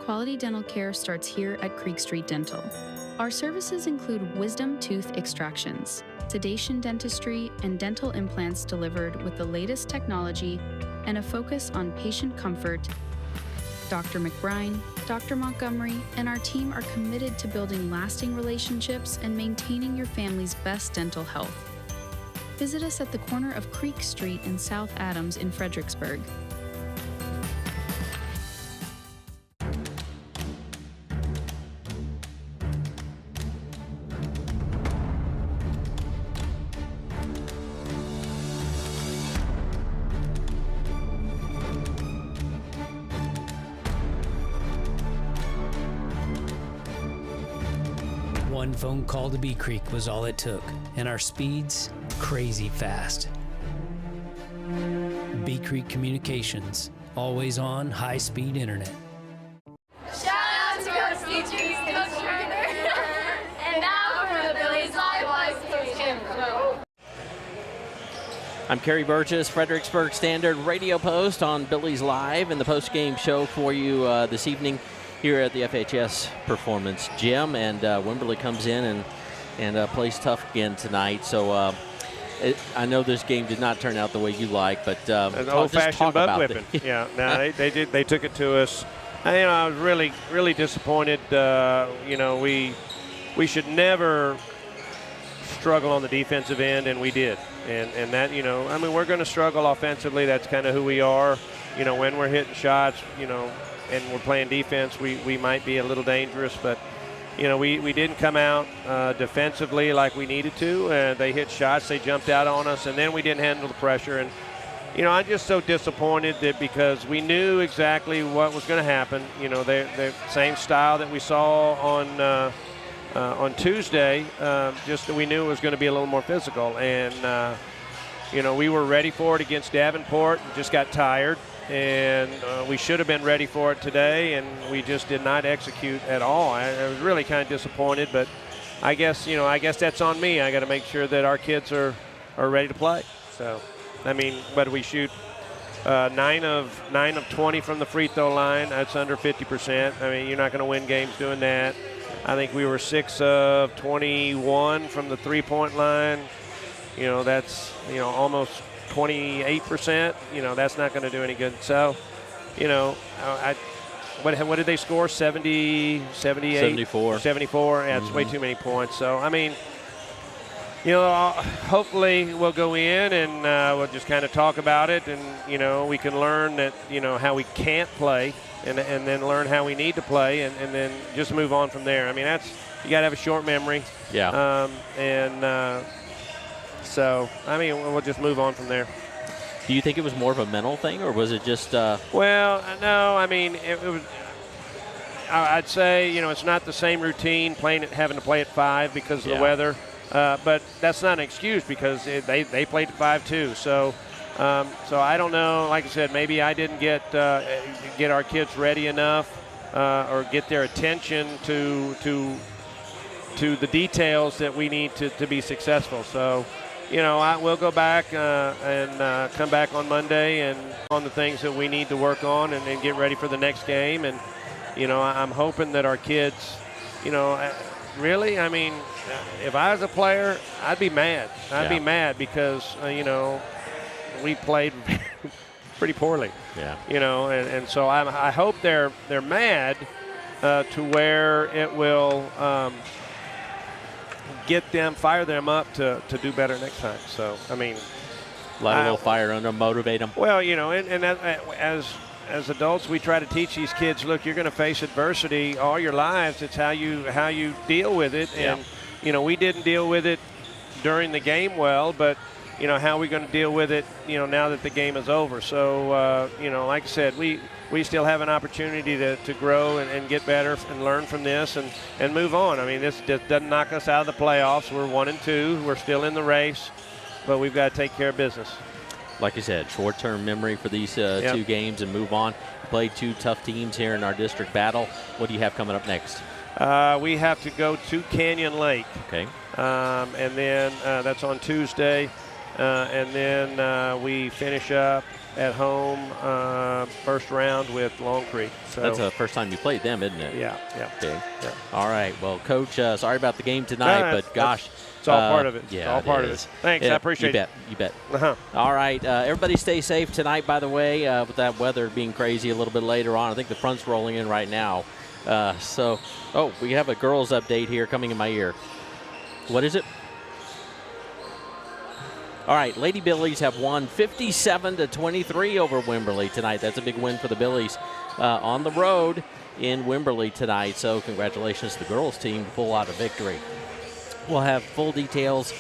Quality dental care starts here at Creek Street Dental. Our services include wisdom tooth extractions, sedation dentistry, and dental implants delivered with the latest technology and a focus on patient comfort. Dr. McBride, Dr. Montgomery, and our team are committed to building lasting relationships and maintaining your family's best dental health. Visit us at the corner of Creek Street and South Adams in Fredericksburg. One phone call to Bee Creek was all it took, and our speeds crazy fast. Bee Creek Communications, always on high-speed internet. Shout out to Coach Petrie, Coach Turner, and now for the BilliesLive Coach Kim. I'm Kerry Burgess, Fredericksburg Standard Radio Post on Billies Live, and the post-game show for you this evening here at the FHS Performance Gym. And Wimberley comes in and plays tough again tonight. So I know this game did not turn out the way you like, but an old-fashioned butt whipping. Yeah, no, they did. They took it to us. I was really disappointed. We should never struggle on the defensive end, and we did. And that, we're going to struggle offensively. That's kind of who we are. When we're hitting shots, and we're playing defense, we might be a little dangerous, but we didn't come out defensively like we needed to. They hit shots, they jumped out on us, and then we didn't handle the pressure. And I'm just so disappointed that because we knew exactly what was going to happen. The same style that we saw on Tuesday, just that we knew it was going to be a little more physical. And we were ready for it against Davenport and just got tired. And we should have been ready for it today, and we just did not execute at all. I was really kind of disappointed, but I guess that's on me. I got to make sure that our kids are ready to play. So, but we shoot 9 of 20 from the free throw line. That's under 50%. You're not going to win games doing that. I think we were 6 of 21 from the three-point line. That's almost 28%, that's not going to do any good. So, what did they score? 70, 78? 74. 74. Yeah, it's way too many points. So, hopefully we'll go in and we'll just kind of talk about it, and, we can learn that, how we can't play and then learn how we need to play and then just move on from there. You got to have a short memory. Yeah. So, we'll just move on from there. Do you think it was more of a mental thing, or was it just Well, no, it was – I'd say, it's not the same routine having to play at 5 because of the weather. But that's not an excuse because they played at 5 too. So I don't know. Like I said, maybe I didn't get our kids ready enough or get their attention to the details that we need to be successful. So – I will go back and come back on Monday and on the things that we need to work on and get ready for the next game. And, I'm hoping that our kids, really, if I was a player, I'd be mad. I'd be mad because, we played pretty poorly. Yeah. And so I hope they're mad to where it will fire them up to do better next time. So, light a little fire under them, motivate them. Well, and that, as adults, we try to teach these kids, look, you're going to face adversity all your lives. It's how you deal with it. And, we didn't deal with it during the game well, but, how are we going to deal with it, now that the game is over? So, like I said, we still have an opportunity to grow and get better and learn from this and move on. I mean, this just doesn't knock us out of the playoffs. We're 1-2. We're still in the race, but we've got to take care of business. Like I said, short-term memory for these two games and move on. Played two tough teams here in our district battle. What do you have coming up next? We have to go to Canyon Lake. Okay. And then that's on Tuesday. And then we finish up at home first round with Long Creek. So that's the first time you played them, isn't it? Yeah. Okay. Yeah. All right. Well, Coach, sorry about the game tonight, but gosh. It's all part of it. Yeah, it's all part of it. Thanks. I appreciate it. You bet. Uh-huh. All right. Everybody stay safe tonight, by the way, with that weather being crazy a little bit later on. I think the front's rolling in right now. We have a girls update here coming in my ear. What is it? All right, Lady Billies have won 57-23 over Wimberley tonight. That's a big win for the Billies on the road in Wimberley tonight. So congratulations to the girls team to pull out a victory. We'll have full details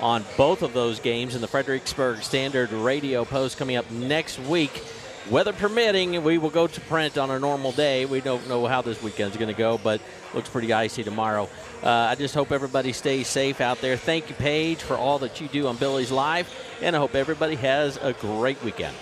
on both of those games in the Fredericksburg Standard Radio Post coming up next week. Weather permitting, we will go to print on a normal day. We don't know how this weekend's going to go, but looks pretty icy tomorrow. I just hope everybody stays safe out there. Thank you, Paige, for all that you do on Billies Live, and I hope everybody has a great weekend.